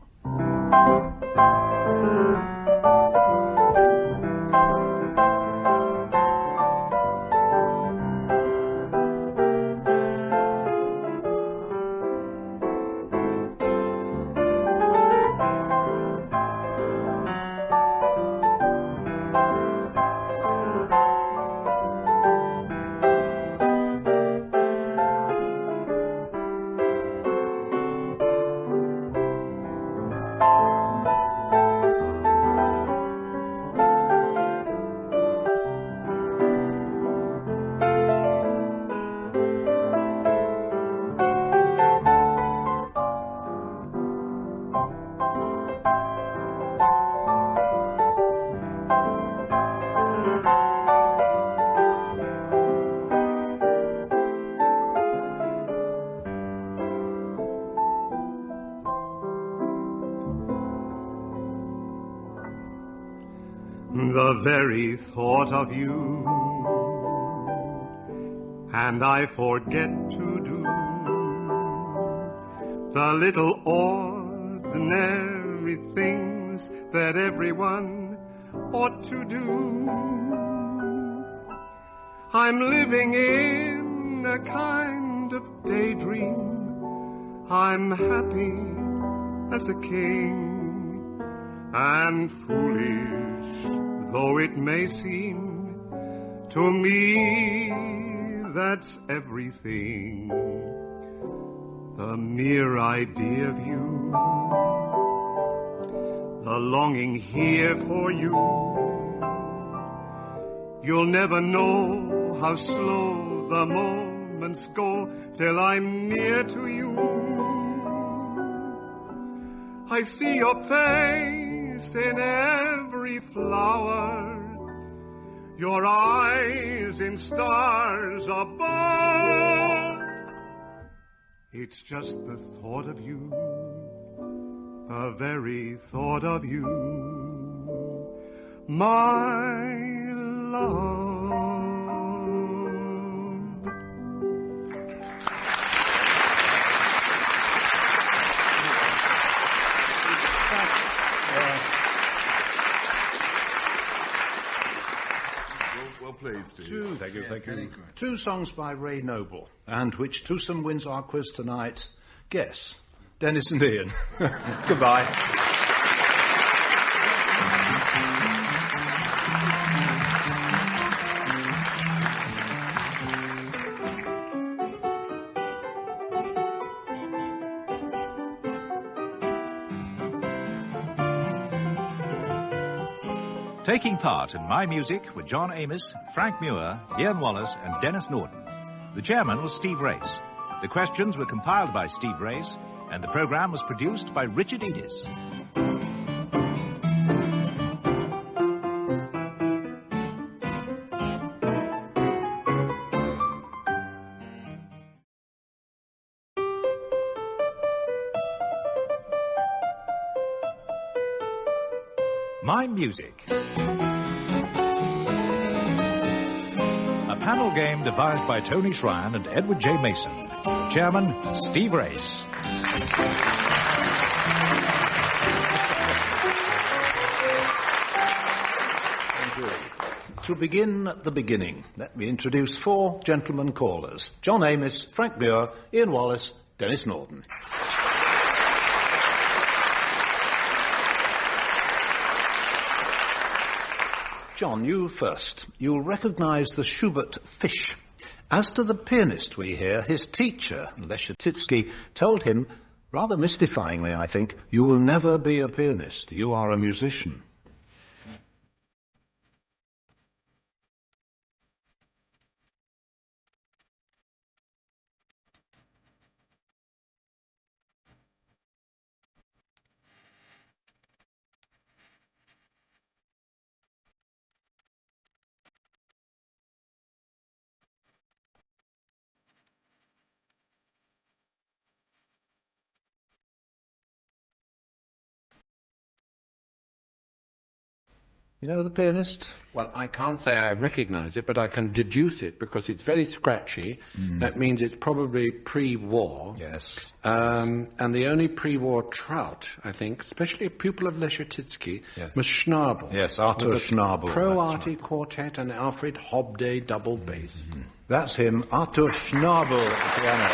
The very thought of you, and I forget to do the little ordinary things that everyone ought to do. I'm living in a kind of daydream. I'm happy as a king, and foolish though it may seem, to me that's everything. The mere idea of you, the longing here for you. You'll never know how slow the moments go till I'm near to you. I see your face in every flower, your eyes in stars above. It's just the thought of you, the very thought of you, my love. Well played, Steve. Thank you. Two songs by Ray Noble, and which twosome wins our quiz tonight? Guess. Denis and Ian. Goodbye. Taking part in My Music with John Amos, Frank Muir, Ian Wallace and Denis Norden. The chairman was Steve Race. The questions were compiled by Steve Race, and the programme was produced by Richard Edis. My Music. A panel game devised by Tony Shrine and Edward J. Mason. Chairman, Steve Race. To begin at the beginning, let me introduce 4 gentlemen callers. John Amos, Frank Muir, Ian Wallace, Denis Norden. John, you first. You'll recognise the Schubert fish. As to the pianist we hear, his teacher, Leschetizky, told him, rather mystifyingly I think, you will never be a pianist, you are a musician. You know the pianist? Well, I can't say I recognise it, but I can deduce it because it's very scratchy. That means it's probably pre-war. Yes. And the only pre-war trout, I think, especially a pupil of Leschetizky, was Schnabel. Yes, Arthur Schnabel. Pro-Arty quartet and Alfred Hobday double bass. That's him, Arthur Schnabel at the piano.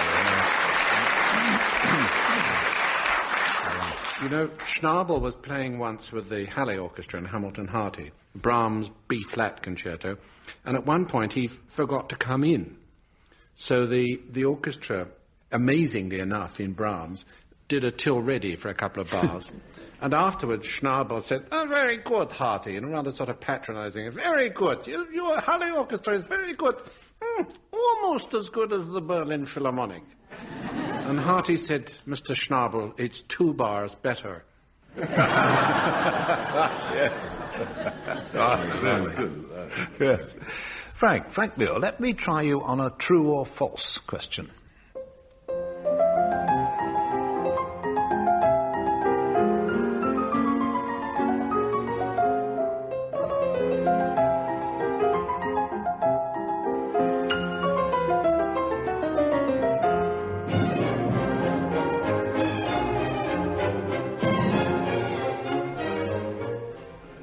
You know, Schnabel was playing once with the Halle Orchestra in Hamilton Harty, Brahms' B-flat concerto, and at one point he forgot to come in. So the orchestra, amazingly enough in Brahms, did a till ready for a couple of bars. And afterwards Schnabel said, "Oh, very good, Harty," in a rather sort of patronising, "Very good. Your Halle Orchestra is very good. Almost as good as the Berlin Philharmonic." And Harty said, "Mr. Schnabel, it's 2 bars better." Yes. Frank Muir, let me try you on a true or false question.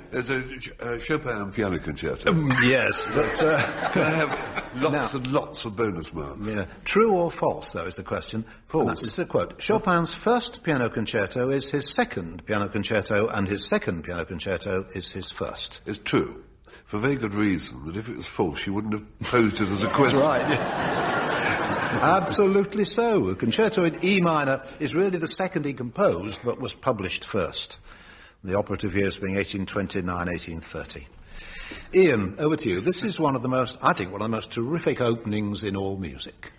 There's a Chopin piano concerto. Yes, but... Can I have lots and lots of bonus marks? Yeah. True or false, though, is the question. False. It's a quote. Chopin's first piano concerto is his second piano concerto, and his second piano concerto is his first. It's true. For very good reason, that if it was false, you wouldn't have posed it as a question. Right. Absolutely so. A concerto in E minor is really the second he composed, but was published first. The operative years being 1829, 1830. Ian, over to you. This is one of the most terrific openings in all music.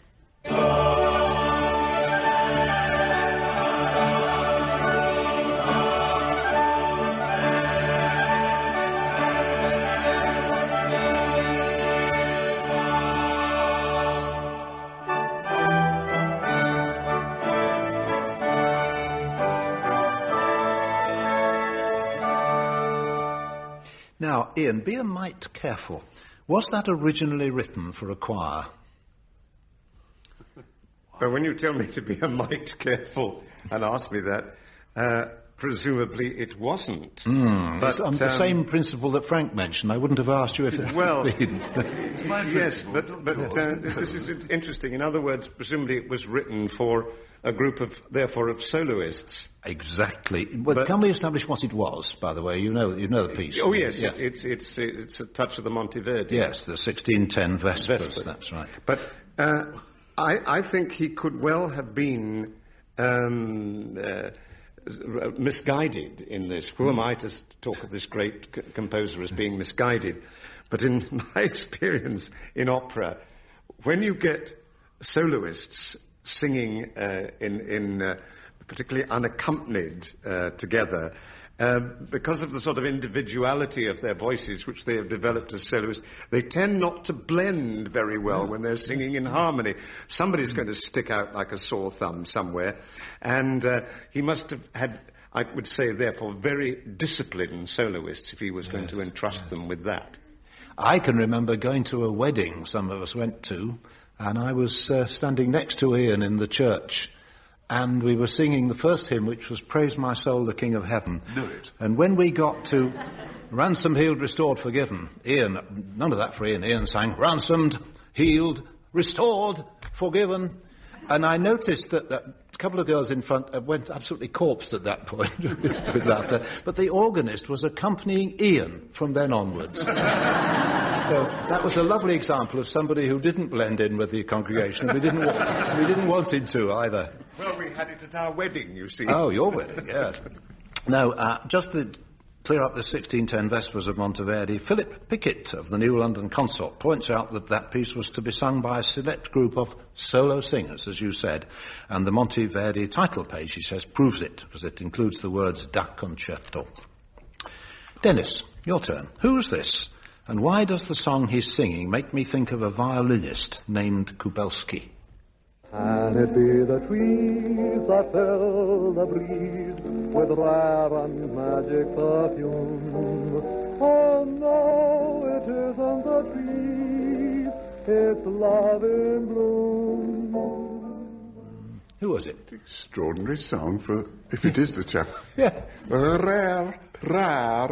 Now, Ian, be a mite careful. Was that originally written for a choir? But when you tell me to be a mite careful and ask me that, presumably it wasn't. But on the same principle that Frank mentioned, I wouldn't have asked you if it had been. Yes, but this is interesting. In other words, presumably it was written for a group of soloists. Exactly. But can we establish what it was, by the way? You know the piece. Oh, yes. Yeah. It's a touch of the Monteverdi. Yes, the 1610 Vespers. That's right. But I think he could well have been misguided in this. Who am I to talk of this great composer as being misguided? But in my experience in opera, when you get soloists singing particularly unaccompanied together, because of the sort of individuality of their voices which they have developed as soloists, they tend not to blend very well when they're singing in harmony. Somebody's going to stick out like a sore thumb somewhere, and he must have had, I would say, therefore, very disciplined soloists if he was going to entrust them with that. I can remember going to a wedding some of us went to, and I was standing next to Ian in the church, and we were singing the first hymn, which was Praise My Soul, the King of Heaven. Do it. And when we got to Ransomed, Healed, Restored, Forgiven, Ian, none of that for Ian, Ian sang Ransomed, Healed, Restored, Forgiven. And I noticed that a couple of girls in front went absolutely corpsed at that point with laughter. But the organist was accompanying Ian from then onwards. So that was a lovely example of somebody who didn't blend in with the congregation. We didn't want him to either. Well, we had it at our wedding, you see. Oh, your wedding, yeah. Now, just to clear up the 1610 Vespers of Monteverdi, Philip Pickett of the New London Consort points out that that piece was to be sung by a select group of solo singers, as you said, and the Monteverdi title page, he says, proves it, because it includes the words da concerto. Denis, your turn. Who's this? And why does the song he's singing make me think of a violinist named Kubelski? Can it be the trees that fill the breeze with rare and magic perfume? Oh no, it isn't the trees, it's love in bloom. Who was it? Extraordinary song for, if it is the chap. Yeah. Rare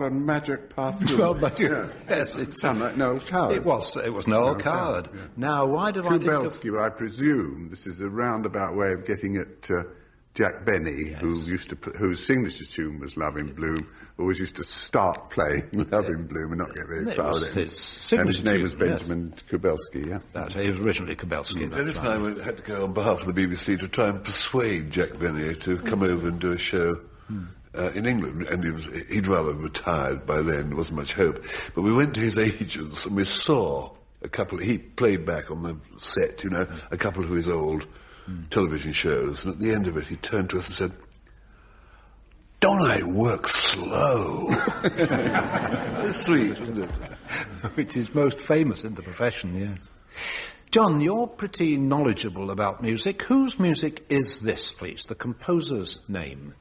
and magic perfume. Well, but yes, it sounded like Noel Coward. It was Noel Coward. Yeah. Now, why did I think of... Kubelski, I presume, this is a roundabout way of getting at Jack Benny, yes, whose signature tune was Love in Bloom, always used to start playing Love in Bloom and not get very far with it. And his name was Benjamin Kubelski, yeah. He was originally Kubelski. Dennis and I had to go on behalf of the BBC to try and persuade Jack Benny to come over and do a show in England, and he'd rather retired by then, there wasn't much hope. But we went to his agents and we saw a couple, he played back on the set, a couple of his old television shows, and at the end of it he turned to us and said, "Don't I work slow?" It's sweet, isn't it? Which is most famous in the profession, yes. John, you're pretty knowledgeable about music. Whose music is this, please? The composer's name.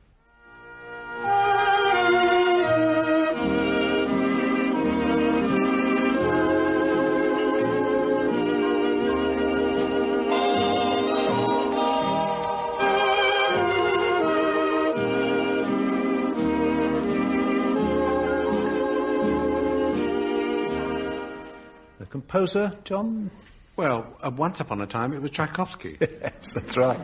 Composer, John? Well, once upon a time it was Tchaikovsky. Yes, that's right.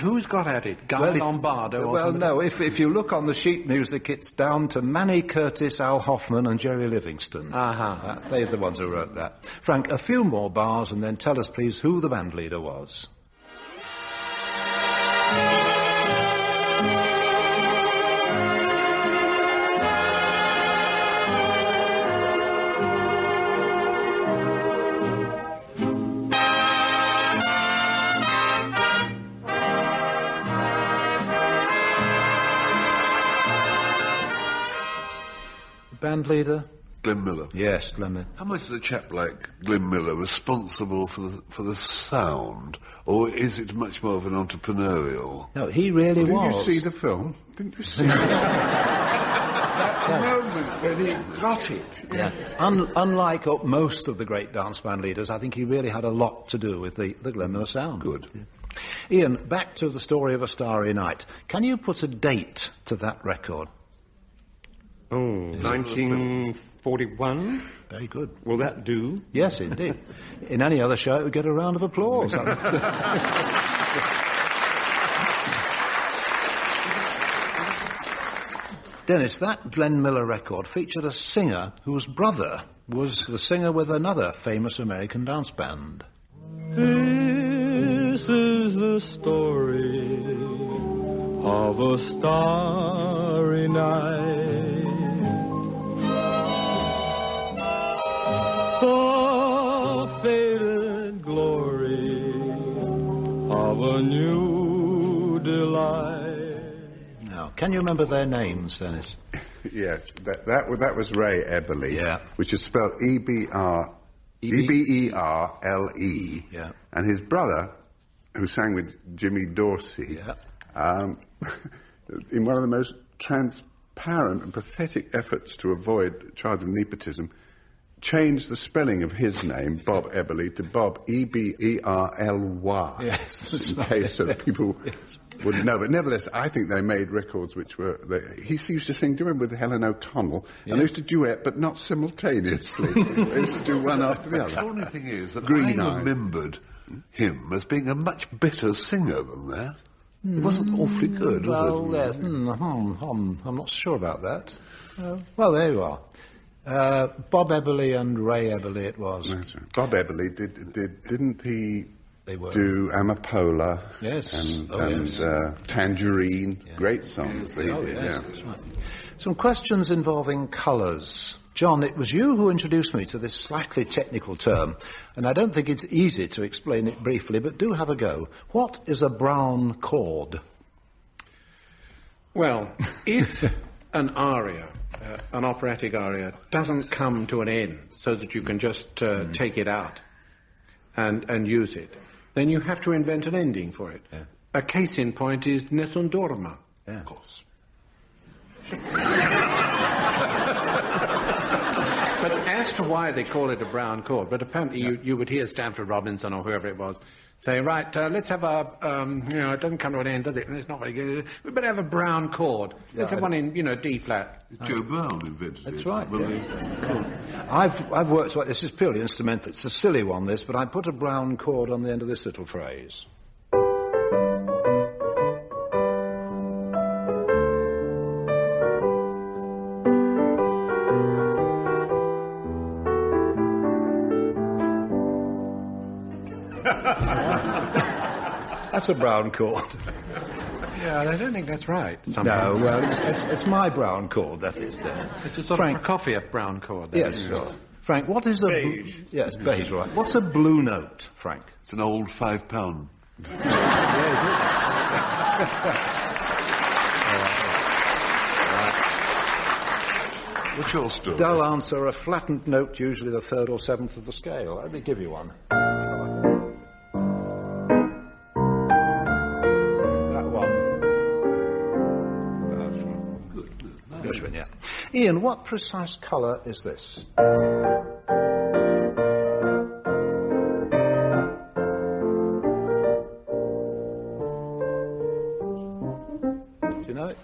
Who's got at it? Guy Lombardo? Well, no, if you look on the sheet music, it's down to Manny Curtis, Al Hoffman and Jerry Livingston. They're the ones who wrote that. Frank, a few more bars and then tell us, please, who the band leader was. Band leader? Glenn Miller. Yes, Glenn Miller. How much is a chap like Glenn Miller responsible for the sound, or is it much more of an entrepreneurial? No, he really was. Didn't you see the film? Didn't you see that moment when he got it? Yeah. Unlike most of the great dance band leaders, I think he really had a lot to do with the Glenn Miller sound. Good. Yeah. Ian, back to the Story of a Starry Night. Can you put a date to that record? 1941. Very good. Will that do? Yes, indeed. In any other show, it would get a round of applause. Denis, that Glenn Miller record featured a singer whose brother was the singer with another famous American dance band. This is the story of a starry night. The faded glory of a new delight. Now, can you remember their names, Denis? Yes, that was Ray Eberle, yeah, which is spelled E-B-E-R-L-E. Yeah. And his brother, who sang with Jimmy Dorsey, in one of the most transparent and pathetic efforts to avoid charge of nepotism, changed the spelling of his name, Bob Eberly, to Bob Eberly. Yes, that's in right. case so that people wouldn't know. But nevertheless, I think they made records which were... he used to sing, do you remember, with Helen O'Connell? Yeah. And they used to duet, but not simultaneously. They used to do one after the other. The only thing is that Green I Eye. remembered him as being a much better singer than that. He wasn't awfully good, Well, was yes, he? I'm not sure about that. Well, there you are. Bob Eberly and Ray Eberly it was. That's right. Bob Eberly didn't he They were. do Amapola? Yes. And, Oh, and yes. Tangerine. Great songs. They Oh, did, yes, yeah. that's right. Some questions involving colours. John, it was you who introduced me to this slightly technical term, and I don't think it's easy to explain it briefly, but do have a go. What is a brown chord? Well, if an aria, an operatic aria, doesn't come to an end so that you can just take it out and use it, then you have to invent an ending for it. Yeah. A case in point is Nessun Dorma. Yeah. Of course. But as to why they call it a brown chord, but apparently you would hear Stanford Robinson or whoever it was say, right, let's have a, it doesn't come to an end, does it? It's not very good. We better have a brown chord. Let's have one in, D flat. Joe Brown invented it. That's right. Well, Yeah. I've worked like this is purely instrumental. It's a silly one, this, but I put a brown chord on the end of this little phrase. That's a brown chord. Yeah, I don't think that's right. No, well, it's my brown chord, that is. It's a sort of Prokofiev brown chord. Yes, sure. Frank, what is a... Beige. Yes, beige, right. What's a blue note, Frank? it's an old £5. What's your story? Dull answer, a flattened note, usually the third or seventh of the scale. Let me give you one. That one. Good, yeah. Ian, what precise colour is this? Do you know it?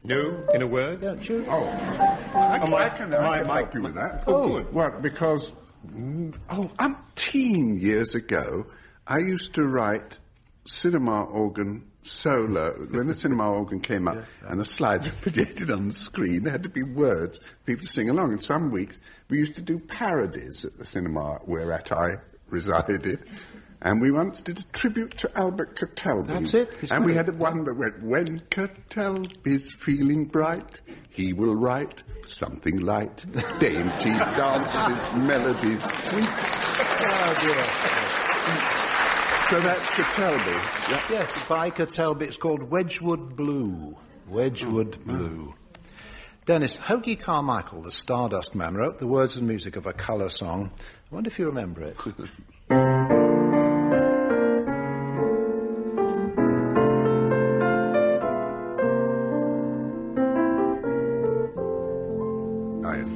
No, in a word? Don't you? Oh, I can help you with that. Oh. Good. Well, because, umpteen years ago, I used to write cinema organ solo. When the cinema organ came up and the slides were projected on the screen, there had to be words for people to sing along. And some weeks, we used to do parodies at the cinema whereat I resided. And we once did a tribute to Albert Catelby. That's it. And we had one that went, when Catelby's feeling bright, he will write something light, dainty dances, melodies, sweet. Oh, dear. So that's Catelby. Yeah. Yes, by Catelby. It's called Wedgwood Blue. Wedgwood Blue. Dennis, Hoagy Carmichael, the Stardust Man, wrote the words and music of a colour song. I wonder if you remember it.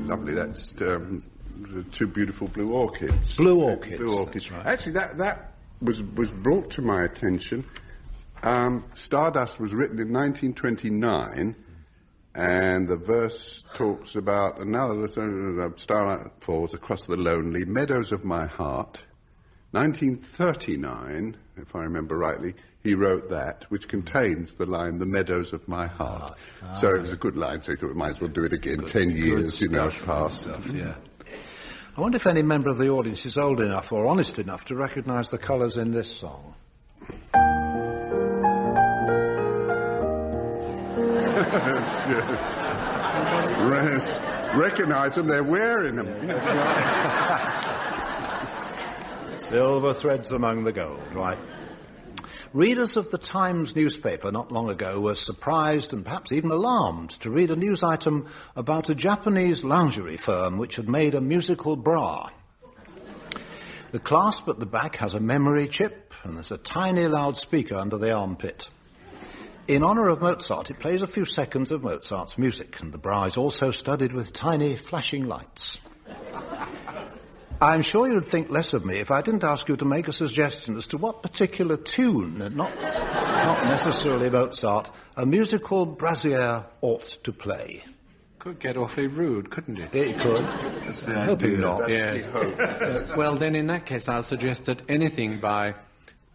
Lovely. That's the Two Beautiful Blue Orchids. Blue Orchids. Blue Orchids. Right. Actually, that was brought to my attention. Stardust was written in 1929, and the verse talks about another starlight falls across the lonely meadows of my heart. 1939, if I remember rightly, he wrote that, which contains the line, the meadows of my heart. So it was a good line, so he thought we might as well do it again. Good, 10 years, past. Stuff, yeah. I wonder if any member of the audience is old enough or honest enough to recognise the colours in this song. Recognise them, they're wearing them. Silver threads among the gold, right. Readers of the Times newspaper not long ago were surprised and perhaps even alarmed to read a news item about a Japanese lingerie firm which had made a musical bra. The clasp at the back has a memory chip and there's a tiny loudspeaker under the armpit. In honour of Mozart, it plays a few seconds of Mozart's music, and the bra is also studded with tiny flashing lights. I'm sure you'd think less of me if I didn't ask you to make a suggestion as to what particular tune, not necessarily Mozart, a musical brassiere ought to play. Could get awfully rude, couldn't it? It could. That's the I hope idea. not. Yeah. Well, then in that case, I'll suggest that anything by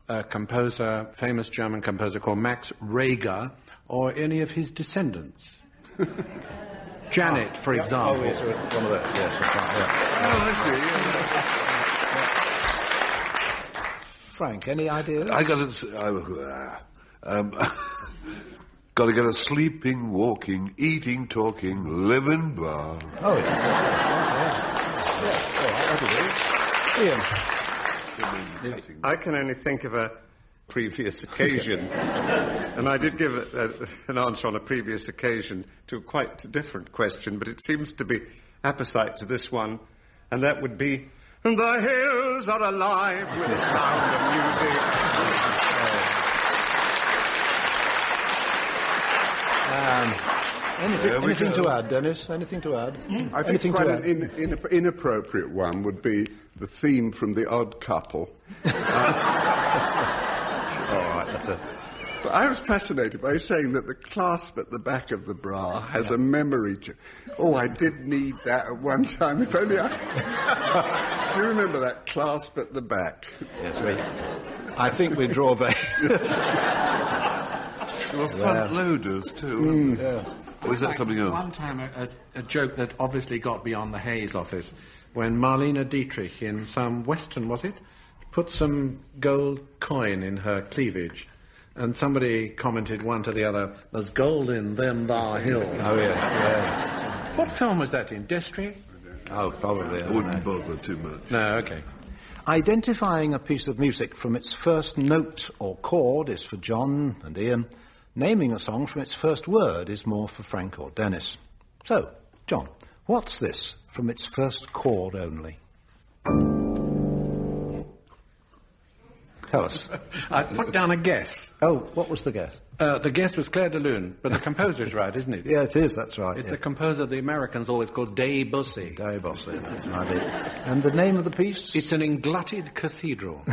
a composer, famous German composer called Max Reger, or any of his descendants. Janet, for example. Oh, yes, one of those. Yes, that's right, yeah. Frank, any ideas? I got got to get a sleeping, walking, eating, talking, living bar. Oh, yeah. Ian. I can only think of a previous occasion, and I did give an answer on a previous occasion to a quite different question, but it seems to be apposite to this one, and that would be, the hills are alive with the sound of music. Anything to add, Dennis? Anything to add? I think quite an inappropriate one would be the theme from The Odd Couple. All right, that's it. But I was fascinated by saying that the clasp at the back of the bra has a memory. I did need that at one time. If only I... Do you remember that clasp at the back? Yes, I think we draw very... There were front loaders too. Yeah. Or is that something else? One time, a joke that obviously got beyond the Hayes office, when Marlene Dietrich, in some Western, was it, put some gold coin in her cleavage, and somebody commented one to the other, "There's gold in them thar hills." Oh, yeah. What film was that in? Destry? Oh, probably. I wouldn't bother too much. No, okay. Identifying a piece of music from its first note or chord is for John and Ian. Naming a song from its first word is more for Frank or Dennis. So, John, what's this from its first chord only? Tell us. I put down a guess. Oh, what was the guess? The guess was Claire de Lune, but the composer's right, isn't it? Yeah, it is, that's right. It's the composer the Americans always call Debussy. Debussy, that's right. And the name of the piece? It's an englutted cathedral.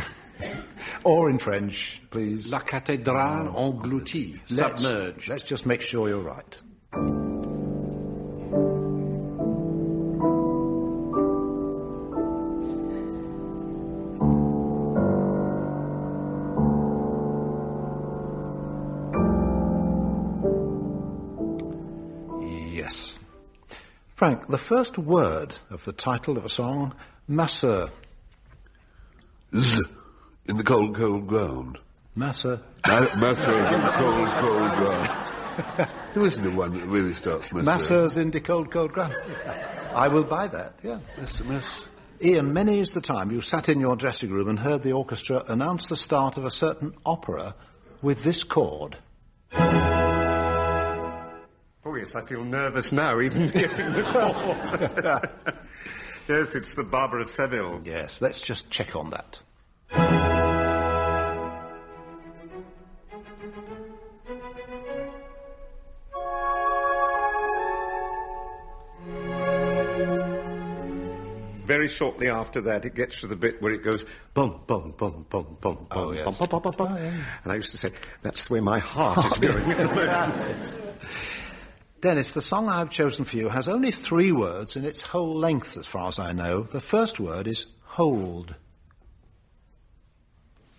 Or in French, please. La cathédrale engloutie, submerged. Let's just make sure you're right. Yes. Frank, the first word of the title of a song, Masseur. Z. In the cold, cold ground. Masseur. Masseur in the cold, cold ground. There isn't the one that really starts Masseur. Masseurs in the cold, cold ground. I will buy that, yeah. Ian, many is the time you sat in your dressing room and heard the orchestra announce the start of a certain opera with this chord. Oh, yes, I feel nervous now, even hearing the chord. Yes, it's the Barber of Seville. Yes, let's just check on that. Very shortly after that, it gets to the bit where it goes bum, bum, bum, bum, bum, bum, yes. bum, bum, bum, bum, bum. And I used to say, that's the way my heart is going. Dennis, the song I've chosen for you has only 3 words in its whole length, as far as I know. The first word is hold.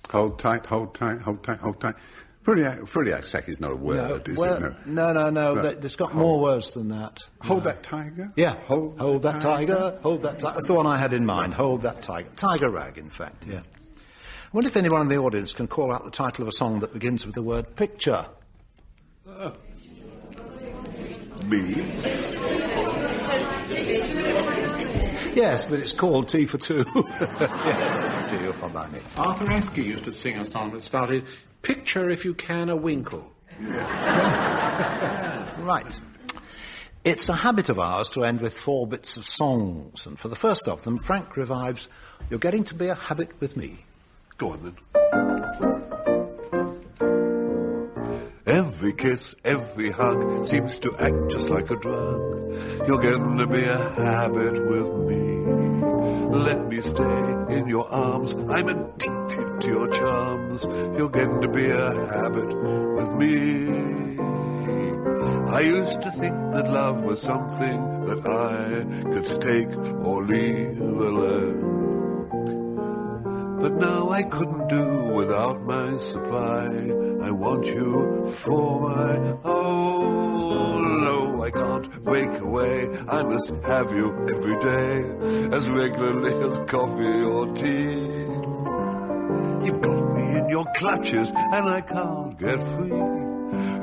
Hold tight, hold tight, hold tight, hold tight. Friliac is not a word, is it? No. It's got more words than that. Hold that tiger? Yeah. Hold that tiger. Hold that tiger. That's the one I had in mind. Hold that tiger. Tiger rag, in fact, yeah. I wonder if anyone in the audience can call out the title of a song that begins with the word picture. Me? Yes, but it's called T for Two. Yeah, you'll come by me. Arthur Esky used to sing a song that started, "Picture if you can a winkle." Right. It's a habit of ours to end with 4 bits of songs, and for the first of them, Frank revives, "You're getting to be a habit with me." Go on then. Every kiss, every hug seems to act just like a drug. You're getting to be a habit with me. Let me stay in your arms. I'm addicted to your charms. You're getting to be a habit with me. I used to think that love was something that I could take or leave alone. But now I couldn't do without my supply. I want you for my own. No, I can't wake away. I must have you every day, as regularly as coffee or tea. You've got me in your clutches and I can't get free.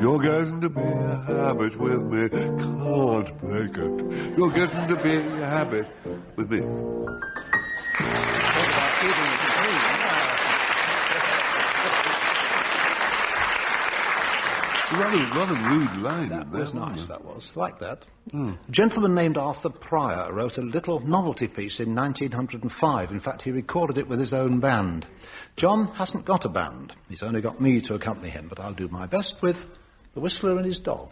You're getting to be a habit with me. Can't break it. You're getting to be a habit with me. Rather rude line. That was nice, that was. Like that. A gentleman named Arthur Pryor wrote a little novelty piece in 1905. In fact, he recorded it with his own band. John hasn't got a band. He's only got me to accompany him, but I'll do my best with The Whistler and His Dog.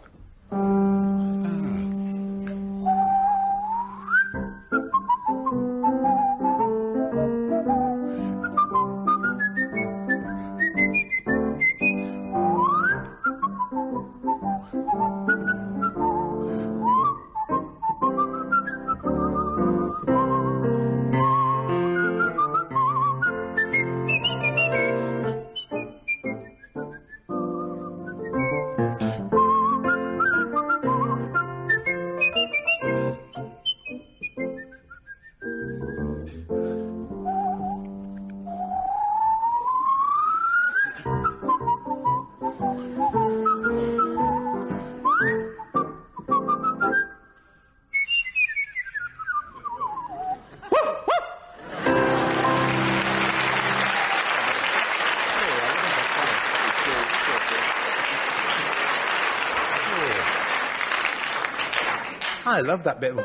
I love that bit.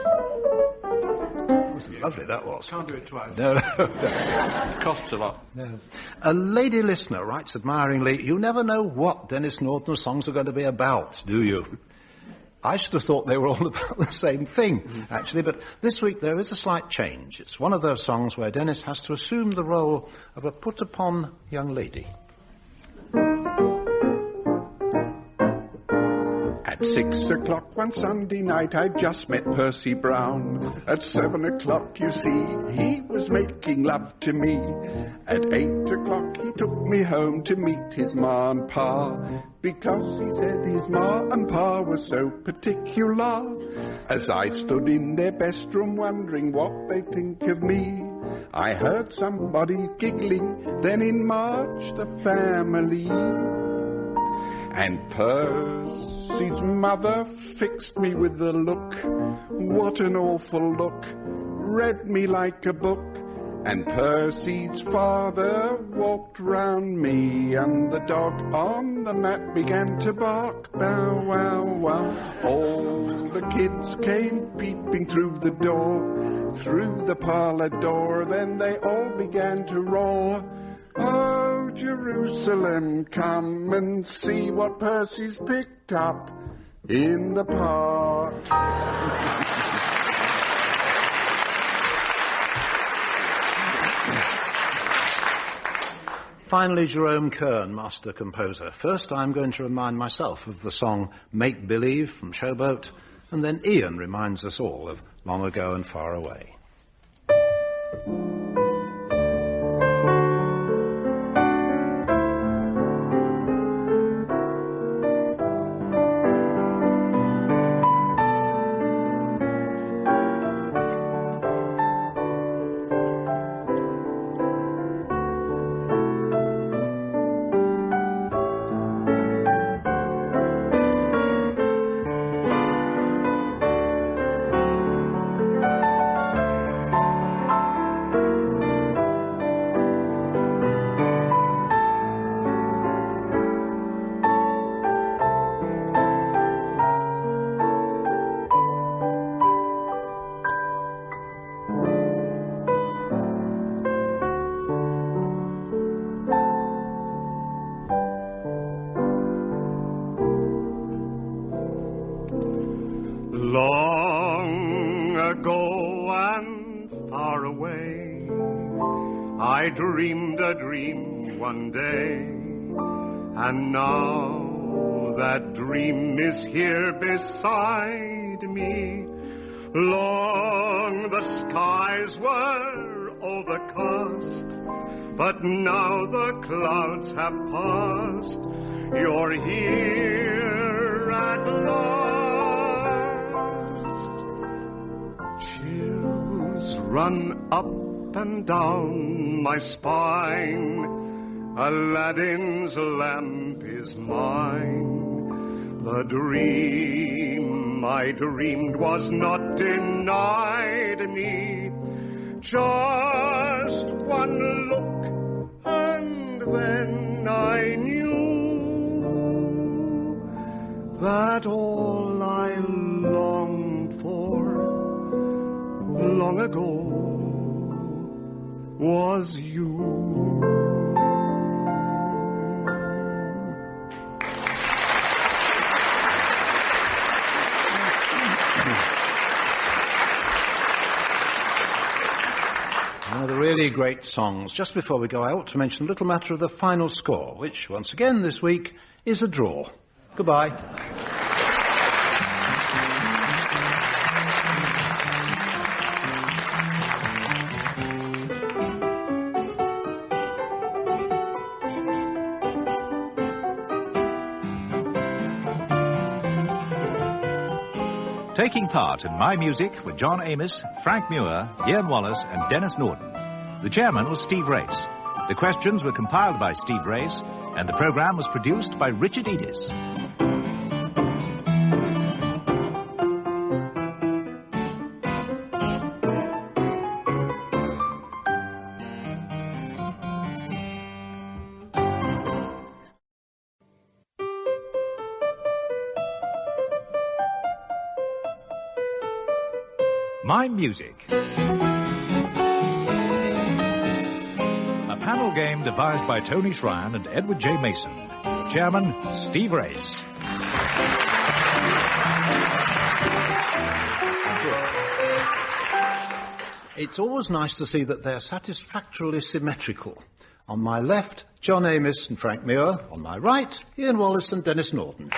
Lovely that was. Can't do it twice. No. It costs a lot. No. A lady listener writes admiringly, you never know what Denis Norden's songs are going to be about, do you? I should have thought they were all about the same thing, actually, but this week there is a slight change. It's one of those songs where Denis has to assume the role of a put-upon young lady. At 6 o'clock one Sunday night I just met Percy Brown. At 7 o'clock, you see, he was making love to me. At 8 o'clock he took me home to meet his ma and pa, because he said his ma and pa were so particular. As I stood in their best room wondering what they'd think of me, I heard somebody giggling, then in marched the family. And Percy's mother fixed me with a look, what an awful look, read me like a book. And Percy's father walked round me, and the dog on the mat began to bark, bow, wow, wow. All the kids came peeping through the parlour door, then they all began to roar. Oh, Jerusalem, come and see what Percy's picked up in the park. Finally, Jerome Kern, master composer. First, I'm going to remind myself of the song Make Believe from Showboat, and then Ian reminds us all of Long Ago and Far Away. ago and far away, I dreamed a dream one day, and now that dream is here beside me. Long the skies were overcast, but now the clouds have passed. You're here at last. Chills run up and down my spine. Aladdin's lamp is mine. The dream I dreamed was not denied me. Just one look, and then I knew that all I longed for long ago was you. One of the really great songs. Just before we go, I ought to mention a little matter of the final score, which, once again this week, is a draw. Goodbye. Taking part in My Music were John Amos, Frank Muir, Ian Wallace and Denis Norden. The chairman was Steve Race. The questions were compiled by Steve Race, and the programme was produced by Richard Edis. My Music. A panel game devised by Tony Shryan and Edward J. Mason. Chairman, Steve Race. It's always nice to see that they're satisfactorily symmetrical. On my left, John Amos and Frank Muir. On my right, Ian Wallace and Denis Norden.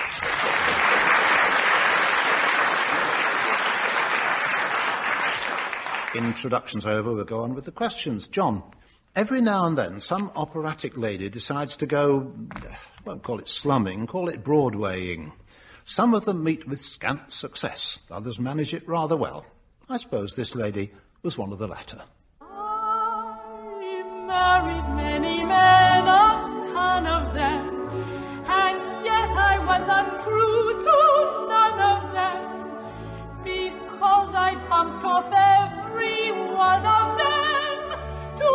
Introductions over, we'll go on with the questions. John, every now and then some operatic lady decides to go, won't call it slumming, call it Broadwaying. Some of them meet with scant success, others manage it rather well. I suppose this lady was one of the latter. I married many men, a ton of them, and yet I was untrue to none of them, because I bumped off every one of them to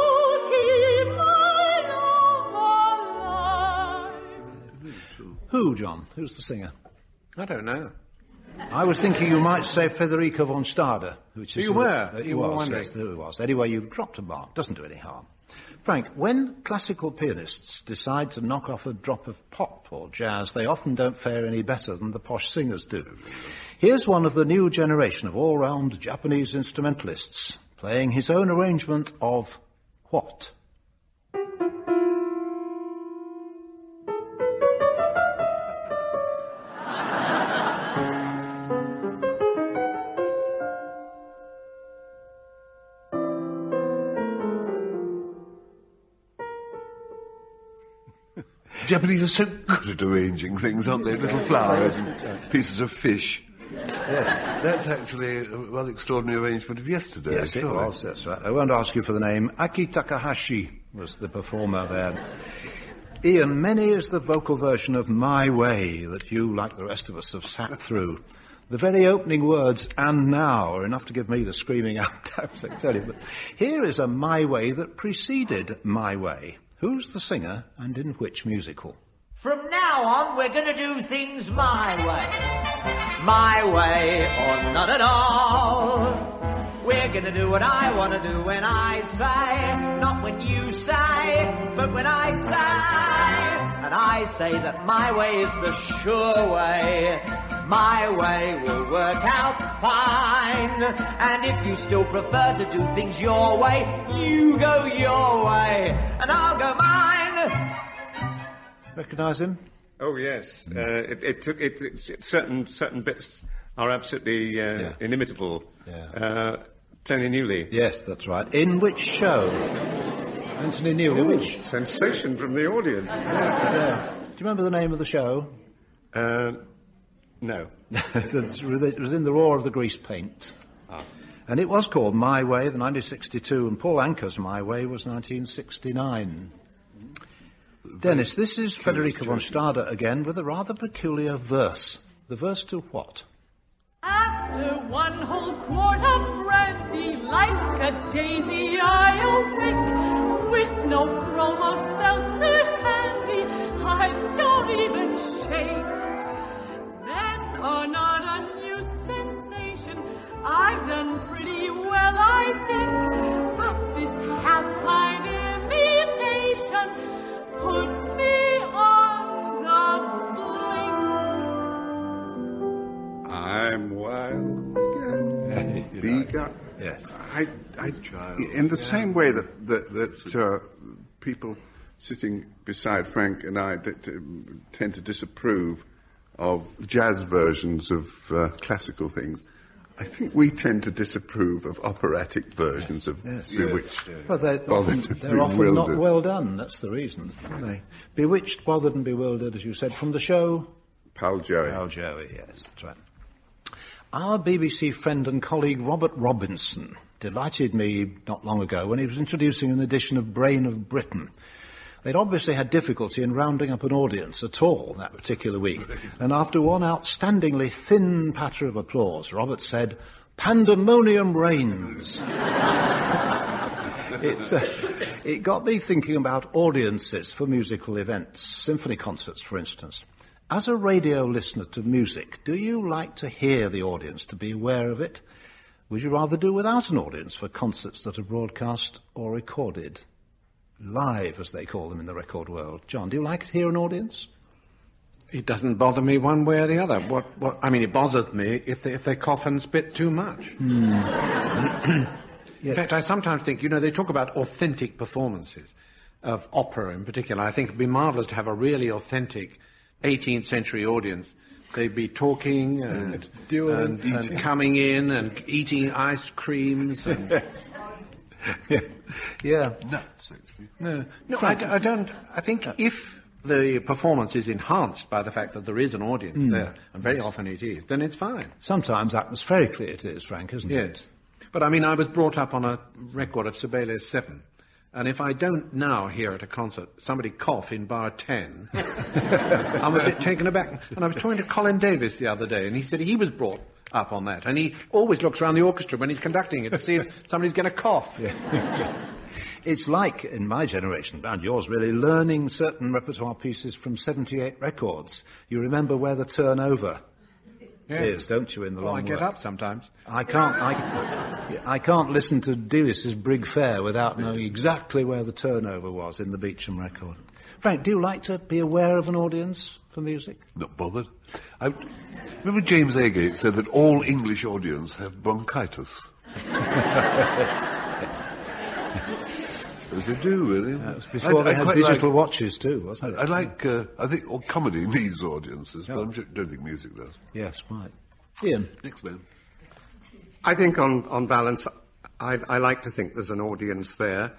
keep my love alive. Who, John? Who's the singer? I don't know. I was thinking you might say Federica von Stade. Which is You were was, wondering. yes, who it was. Anyway, you dropped a mark. Doesn't do any harm. Frank, when classical pianists decide to knock off a drop of pop or jazz, they often don't fare any better than the posh singers do. Here's one of the new generation of all-round Japanese instrumentalists, playing his own arrangement of what? Japanese are so good at arranging things, aren't they? Little flowers and pieces of fish. Yes. That's actually a rather extraordinary arrangement of yesterday. Yes, it was, that's right. I won't ask you for the name. Aki Takahashi was the performer there. Ian, many is the vocal version of My Way that you, like the rest of us, have sat through. The very opening words, and now, are enough to give me the screaming out times, I tell you. But here is a My Way that preceded My Way. Who's the singer and in which musical? From now on, we're going to do things my way. My way or not at all. We're going to do what I want to do when I say, not when you say, but when I say. And I say that my way is the sure way. My way will work out fine. And if you still prefer to do things your way, you go your way, and I'll go mine. Recognise him? Oh yes, certain bits are absolutely inimitable. Tony Newley. Yes, that's right. In which show? Anthony Newley. Which? Sensation from the audience. Yeah. Do you remember the name of the show? No. It was in the roar of the grease paint. And it was called My Way, the 1962, and Paul Anker's My Way was 1969. Dennis, this is Federica von Stade again with a rather peculiar verse. The verse to what? After one whole quart of brandy, like a daisy I awake, with no promo seltzer handy, I don't even shake. Then, not a new sensation, I've done pretty well, I think, but this half-pint imitation put me on the blink. I'm wild again. Begun. Yes. In the same way that people sitting beside Frank and I tend to disapprove of jazz versions of classical things, I think we tend to disapprove of operatic versions of Bewitched. Well, they're often not well done, that's the reason, aren't they? Bewitched, Bothered and Bewildered, as you said, from the show? Pal Joey. Pal Joey, yes, that's right. Our BBC friend and colleague Robert Robinson delighted me not long ago when he was introducing an edition of Brain of Britain. They'd obviously had difficulty in rounding up an audience at all that particular week, and after one outstandingly thin patter of applause, Robert said, "Pandemonium reigns." It got me thinking about audiences for musical events, symphony concerts, for instance. As a radio listener to music, do you like to hear the audience, to be aware of it? Would you rather do without an audience for concerts that are broadcast or recorded? Live, as they call them in the record world. John, do you like to hear an audience? It doesn't bother me one way or the other. It bothers me if they cough and spit too much. In fact, I sometimes think, they talk about authentic performances of opera in particular. I think it'd be marvellous to have a really authentic 18th century audience. They'd be talking and coming in and eating ice creams and... Yeah. Nuts, actually. No, I don't. I think if the performance is enhanced by the fact that there is an audience there, and very often it is, then it's fine. Sometimes atmospherically it is, Frank, isn't it? Yes. But I was brought up on a record of Sibelius 7. And if I don't now hear at a concert somebody cough in bar 10, I'm a bit taken aback. And I was talking to Colin Davis the other day, and he said he was brought up on that. And he always looks around the orchestra when he's conducting it to see if somebody's going to cough. Yes. It's like, in my generation, and yours really, learning certain repertoire pieces from 78 records. You remember where the turnover is, don't you, in the long I get work? up sometimes. I can't listen to Delis's Brig Fair without knowing exactly where the turnover was in the Beecham record. Frank, do you like to be aware of an audience for music? Not bothered. I remember James Agate said that all English audience have bronchitis. As they do, really. That was before they had digital watches too, wasn't it? I think comedy needs audiences, but I don't think music does. Yes, right. Ian. Next man. I think on balance, I like to think there's an audience there.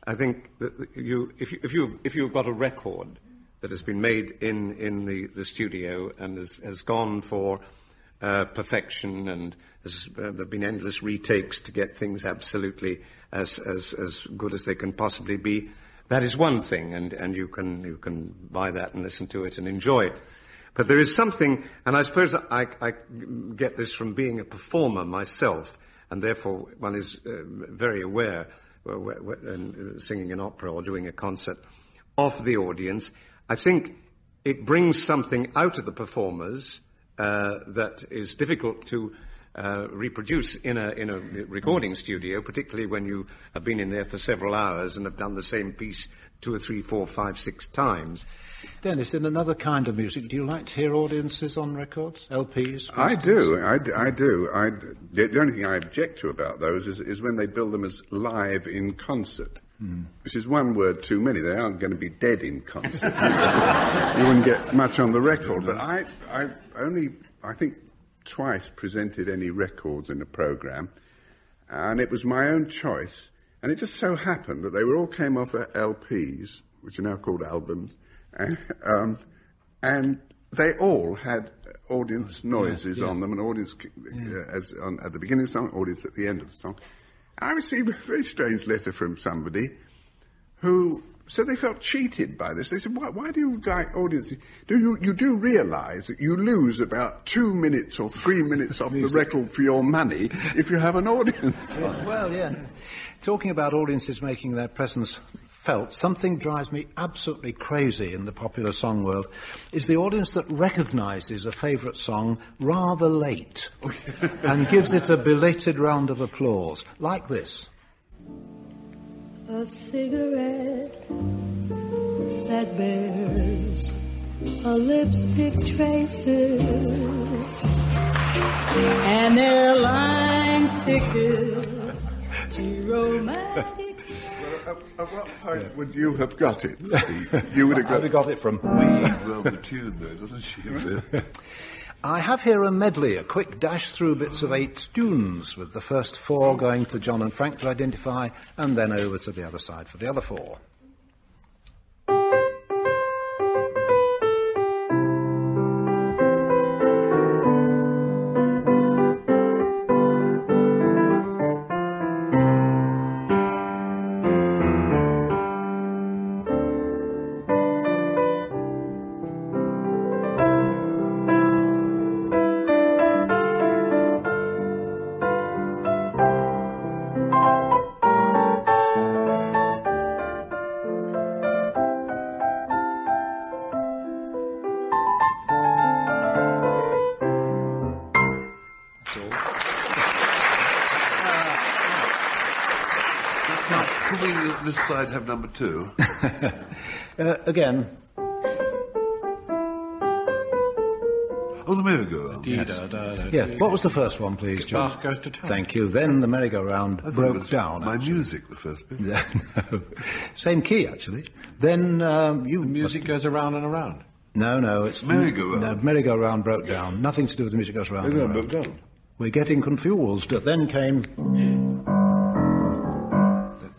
I think that if you've got a record that has been made in the studio and has gone for perfection, and there have been endless retakes to get things absolutely as good as they can possibly be, that is one thing, and you can buy that and listen to it and enjoy it. But there is something, and I suppose I get this from being a performer myself, and therefore one is very aware when singing an opera or doing a concert of the audience. I think it brings something out of the performers that is difficult to reproduce in a recording studio, particularly when you have been in there for several hours and have done the same piece 2 or 3, 4, 5, 6 times. Dennis, in another kind of music, do you like to hear audiences on records, LPs? I do. The only thing I object to about those is when they build them as live in concert, which is one word too many. They aren't going to be dead in concert. You wouldn't get much on the record. But I think, twice presented any records in a programme, and it was my own choice. And it just so happened that they all came off at LPs, which are now called albums, and they all had audience noises on them, and audience at the beginning of the song, audience at the end of the song. I received a very strange letter from somebody who said they felt cheated by this. They said, why do you like audiences? You do realise that you lose about 2 minutes or 3 minutes off the record for your money if you have an audience? Well, yeah. Talking about audiences making their presence felt, something drives me absolutely crazy in the popular song world is the audience that recognises a favourite song rather late and gives it a belated round of applause, like this. A cigarette that bears a lipstick traces, an airline ticket to romantic. At what point would you have got it, Steve? You would have got it from... Well, the tune there, doesn't she? I have here a medley, a quick dash through bits of 8 tunes, with the first 4 going to John and Frank to identify, and then over to the other side for the other 4. This side have number 2. Again. Oh, the merry-go-round. Yes. What was the first one, please, John? Bach Goes to Town. Thank you. Then the merry-go-round broke down. My music, the first bit. No. Same key, actually. Then The music goes around and around. No, it's... Merry-go-round. No, merry-go-round broke down. Nothing to do with the music goes round and Merry-go-round round. broke down. We're getting confused. Then came...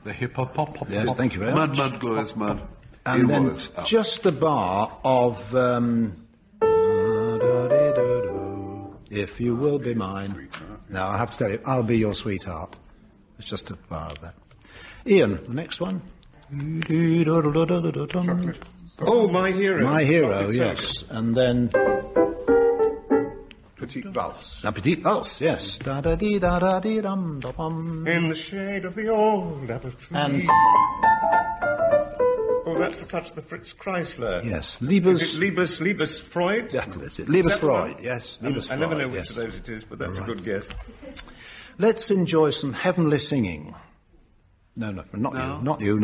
The hip-hop. Yes, thank you very much. Mud, glorious mud. And Ian then Wallace, up. just a bar of... if you will be mine. Now, I have to tell you, I'll be your sweetheart. It's just a bar of that. Ian, the next one. Oh, My Hero. My Hero, yes. And then... Petite Valse. La Petite Valse, yes. Da-da-dee-da-da-dee-dum-da-bum. In the shade of the old apple tree. And... Oh, that's a touch of the Fritz Chrysler. Yes, Liebes Freud? Yeah, that's it. Liebes Freud, yes. Liebes I never Freud, know which yes. of those it is, but that's Right. a good guess. Let's enjoy some heavenly singing. No, not you, no, not you.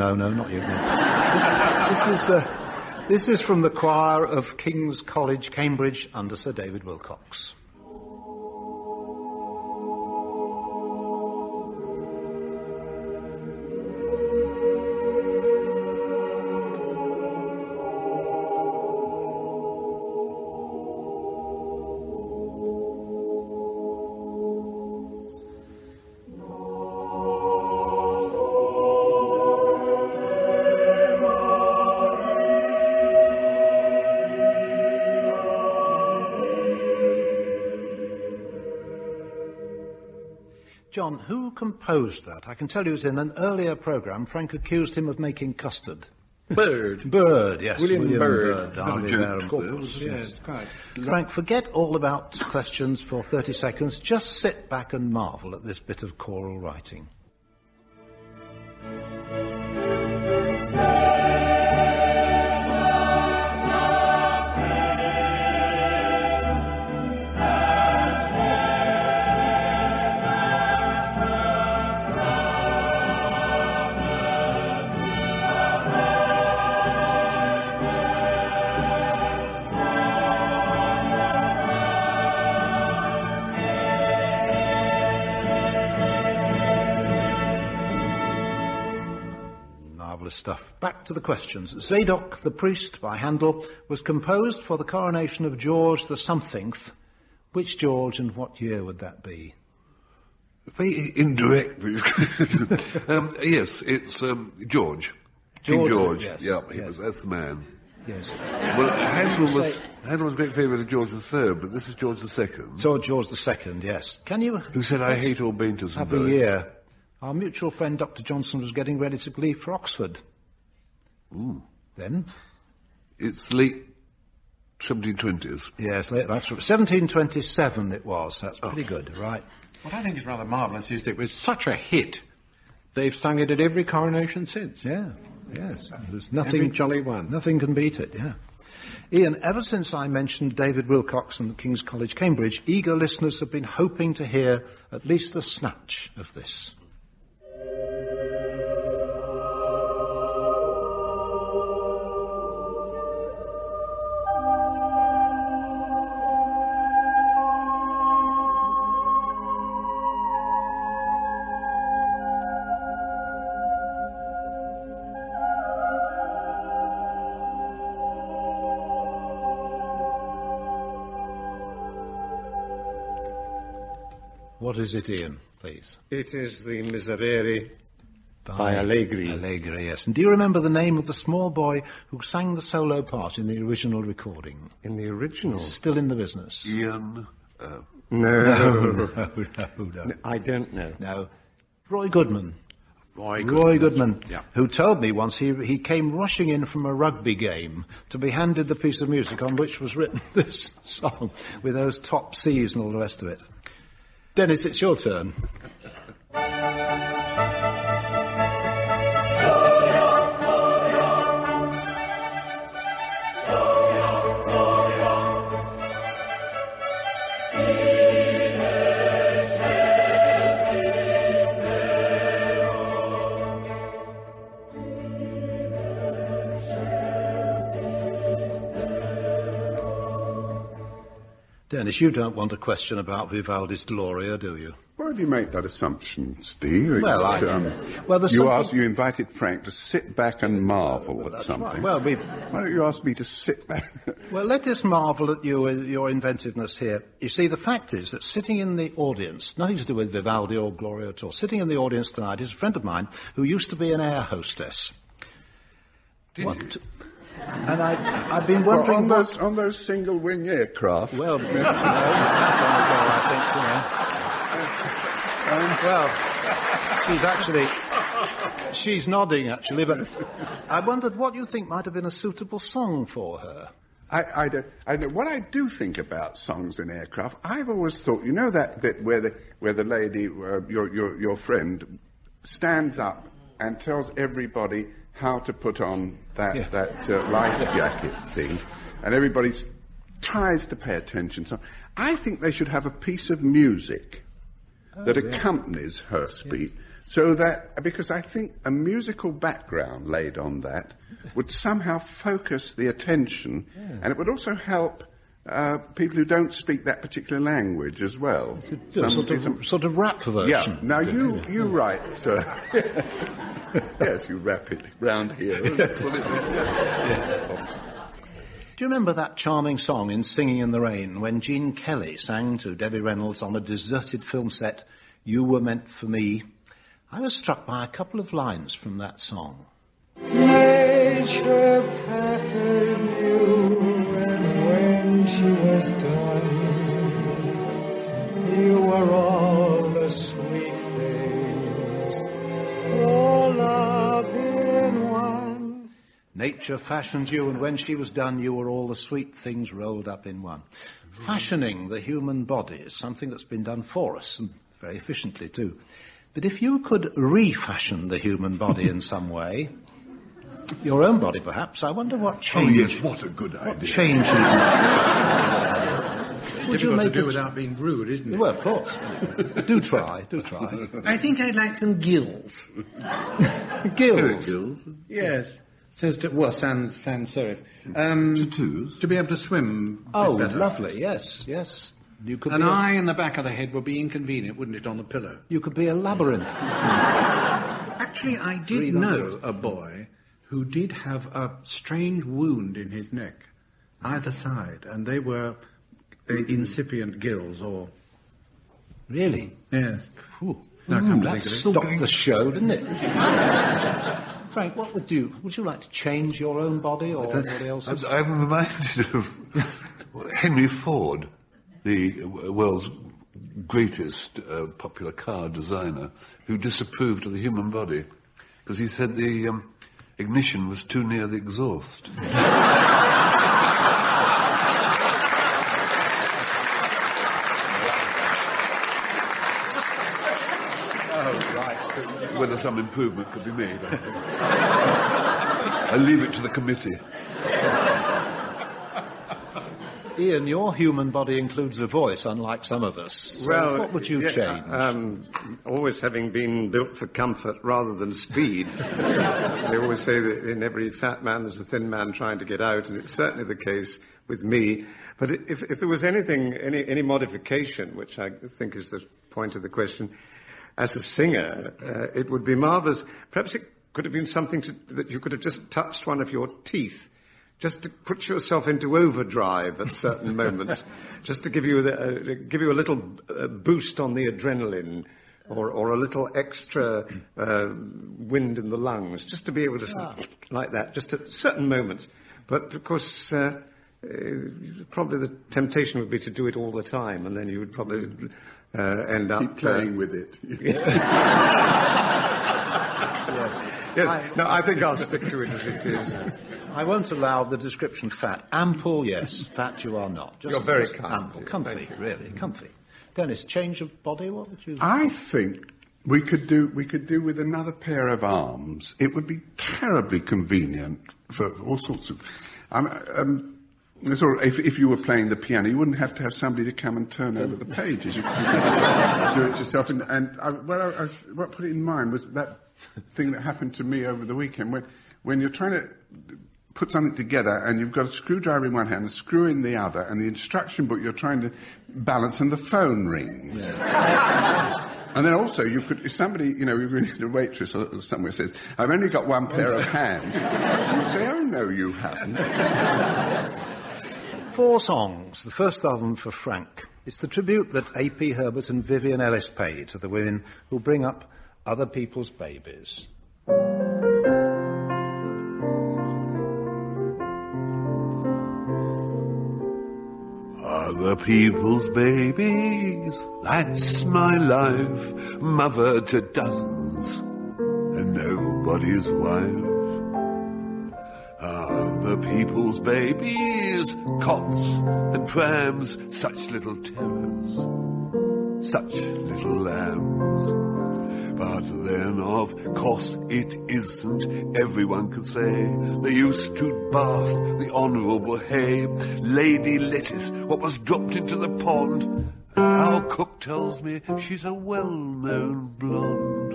No. This is from the choir of King's College, Cambridge, under Sir David Wilcox. John, who composed that? I can tell you it was in an earlier programme. Frank accused him of making custard. Bird, yes. William Byrd. Derby there, of course. Yes, quite. Frank, forget all about questions for 30 seconds. Just sit back and marvel at this bit of choral writing. marvellous stuff. Back to the questions. Zadok the Priest by Handel was composed for the coronation of George the Somethingth. Which George and what year would that be? Very indirect. Yes, it's George. King George. Yes, yeah, yes. That's the man. Yes. Well, Handel was a great favourite of George III, but this is George II. So George II, yes. Can you... Who said, I hate all painters and have a year. Our mutual friend Dr. Johnson was getting ready to leave for Oxford. Ooh. Then? It's late 1720s. Yes, that's 1727 it was. That's pretty good, right. What I think is rather marvellous is that it was such a hit, they've sung it at every coronation since. Yeah, yes. There's nothing... Every jolly one. Nothing can beat it, yeah. Ian, ever since I mentioned David Wilcox and King's College, Cambridge, eager listeners have been hoping to hear at least a snatch of this. What is it, Ian, please? It is the Miserere by Allegri. Allegri, yes. And do you remember the name of the small boy who sang the solo part in the original recording? In the original? Still in the business. Ian... No, I don't know. No. Roy Goodman. Roy Goodman, yeah. Who told me once he came rushing in from a rugby game to be handed the piece of music on which was written this song, with those top C's and all the rest of it. Dennis, it's your turn. Dennis, you don't want a question about Vivaldi's Gloria, do you? Why do you make that assumption, Steve? Well, you invited Frank to sit back and marvel at something. Right. Well, why don't you ask me to sit back? Well, let us marvel at your inventiveness here. You see, the fact is that sitting in the audience, nothing to do with Vivaldi or Gloria at all, sitting in the audience tonight is a friend of mine who used to be an air hostess. Did you? And I've been wondering on those single-wing aircraft. Well, no, that's on the go, I think, you know. She's nodding, actually, but I wondered what you think might have been a suitable song for her. I don't. What I do think about songs in aircraft, I've always thought, you know that bit where the lady, your friend, stands up and tells everybody how to put on that life jacket thing, and everybody tries to pay attention. So I think they should have a piece of music that accompanies her speech, so that, because I think a musical background laid on that would somehow focus the attention, and it would also help people who don't speak that particular language as well. Sort of rap version. Yeah. Now you write, sir. Yes, you rap it round here. Absolutely. Yeah. Do you remember that charming song in Singing in the Rain when Gene Kelly sang to Debbie Reynolds on a deserted film set, "You Were Meant for Me"? I was struck by a couple of lines from that song. Nature peppered you, and when she was done, you were all the sweet things, all up in one. Nature fashioned you, and when she was done, you were all the sweet things rolled up in one. Fashioning the human body is something that's been done for us, and very efficiently too. But if you could refashion the human body in some way, your own body perhaps, I wonder what change... Oh yes, what a good idea. What change Would you make to do without being rude, isn't it? Well, of course. Do try. I think I'd like some gills. Gills? Yes. Sans serif. Tattoos? To be able to swim. Oh, better. Lovely, yes. You could An eye in the back of the head would be inconvenient, wouldn't it, on the pillow? You could be a labyrinth. Actually, I did know a boy who did have a strange wound in his neck, either side, and they were incipient gills, or... Really? Yes. That stopped the show, didn't it? Frank, what would you like to change your own body or anybody else's? I'm reminded of Henry Ford, the world's greatest popular car designer, who disapproved of the human body because he said the ignition was too near the exhaust. Whether some improvement could be made, I leave it to the committee. Ian, your human body includes a voice, unlike some of us. So well, what would you change? Always having been built for comfort rather than speed. They always say that in every fat man there's a thin man trying to get out, and it's certainly the case with me. But if there was anything, any modification, which I think is the point of the question, as a singer, it would be marvellous. Perhaps it could have been something that you could have just touched one of your teeth, just to put yourself into overdrive at certain moments, just to give you a little boost on the adrenaline, or a little extra wind in the lungs, just to be able to like that, just at certain moments. But of course, probably the temptation would be to do it all the time, and then you would probably end up playing with it. Yes. No, I think I'll stick to it as it is. I won't allow the description fat. Ample, yes. Fat, you are not. You're very kind. Ample. Comfy, really. Comfy. Dennis, change of body, what would you... I think we could do with another pair of arms. It would be terribly convenient for all sorts of... if you were playing the piano, you wouldn't have to have somebody to come and turn over the pages. You could do it yourself. What put it in mind was that thing that happened to me over the weekend, when you're trying to put something together and you've got a screwdriver in one hand, a screw in the other, and the instruction book you're trying to balance, and the phone rings. Yeah. And then also, you could, if somebody, a waitress or somewhere says, "I've only got one pair of hands," you'd say, "Oh no, you haven't." 4 songs, the first of them for Frank. It's the tribute that A.P. Herbert and Vivian Ellis pay to the women who bring up other people's babies. Other people's babies, that's my life, mother to dozens, and nobody's wife. Other people's babies, cots and prams, such little terrors, such little lambs. But then, of course, it isn't. Everyone can say they used to bath the Honourable Hay. Lady Lettuce, what was dropped into the pond. Our cook tells me she's a well-known blonde.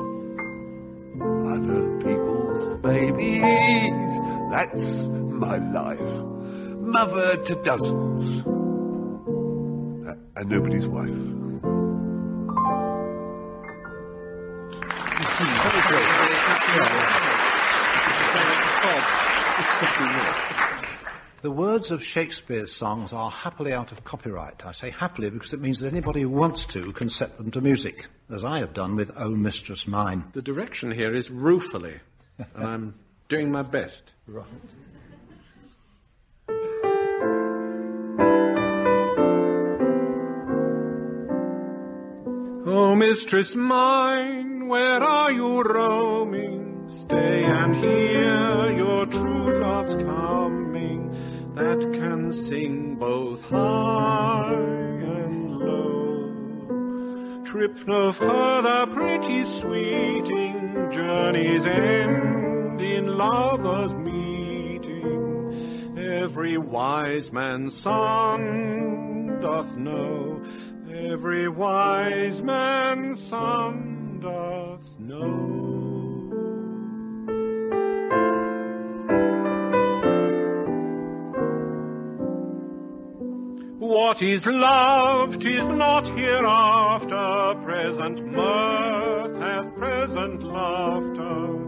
Other people's babies, that's my life. Mother to dozens, and nobody's wife. The words of Shakespeare's songs are happily out of copyright. I say happily because it means that anybody who wants to can set them to music, as I have done with O Mistress Mine. The direction here is ruefully, and I'm doing my best. Right. Oh, mistress mine, where are you roaming? Stay and hear your true love's coming, that can sing both high and low. Trip no further, pretty sweeting, journeys end in lovers' meeting. Every wise man's son doth know, every wise man's son doth know. What is love? 'Tis not hereafter. Present mirth hath present laughter.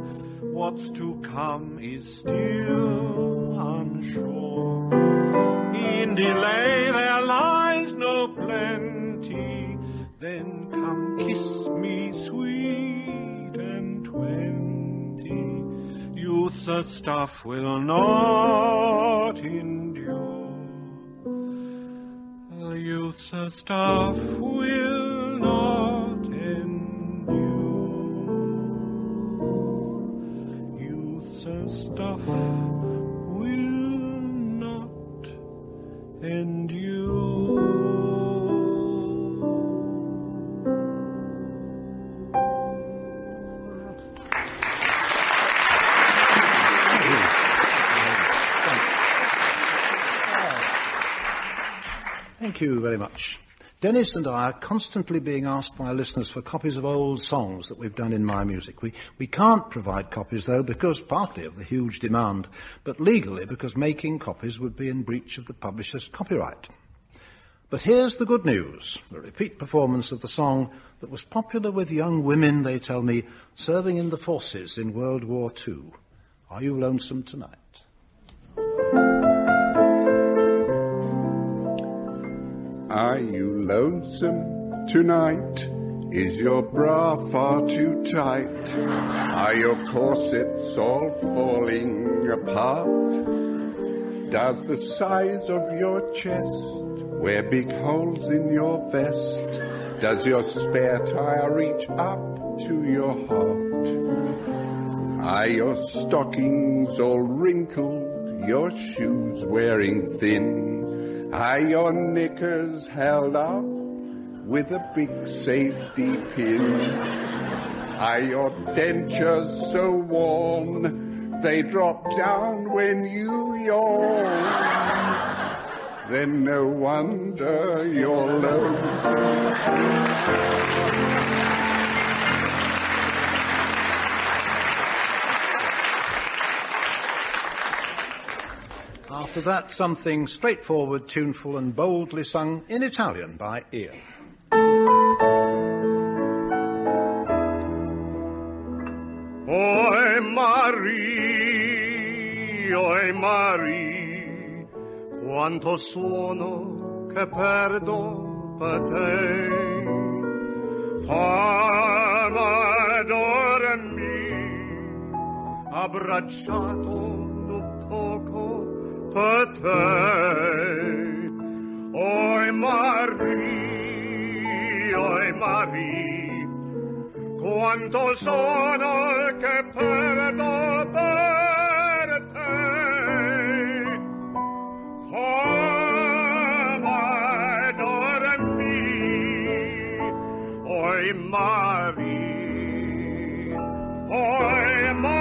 What's to come is still unsure. In delay there lies no plenty. Then come kiss me sweet and 20. Youth's a stuff will not endure. Youth's a stuff will not endure. Youth's a stuff will not endure. Thank you very much. Denis and I are constantly being asked by listeners for copies of old songs that we've done in My Music. We can't provide copies, though, because partly of the huge demand, but legally because making copies would be in breach of the publisher's copyright. But here's the good news, a repeat performance of the song that was popular with young women, they tell me, serving in the forces in World War II. Are You Lonesome Tonight? Are you lonesome tonight? Is your bra far too tight? Are your corsets all falling apart? Does the size of your chest wear big holes in your vest? Does your spare tire reach up to your heart? Are your stockings all wrinkled, your shoes wearing thin? Are your knickers held up with a big safety pin? Are your dentures so worn they drop down when you yawn? Then no wonder you're lonesome. After that, something straightforward, tuneful and boldly sung in Italian by Ian. Oi Marie, quanto suono che perdo per te. Fammi dormire, abbracciato un poco per te. Oi Marie, quanto sono che perdo per te. Fammi dormire, oi Marie, oi Marie.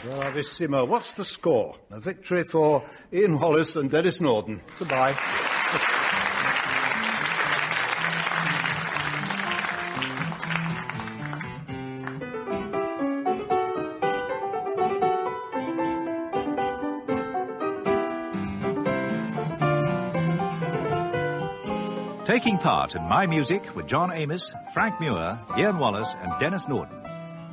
Bravissimo. What's the score? A victory for Ian Wallace and Denis Norden. Goodbye. Taking part in My Music with John Amos, Frank Muir, Ian Wallace and Denis Norden.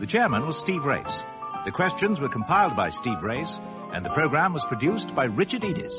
The chairman was Steve Race. The questions were compiled by Steve Race, and the program was produced by Richard Edis.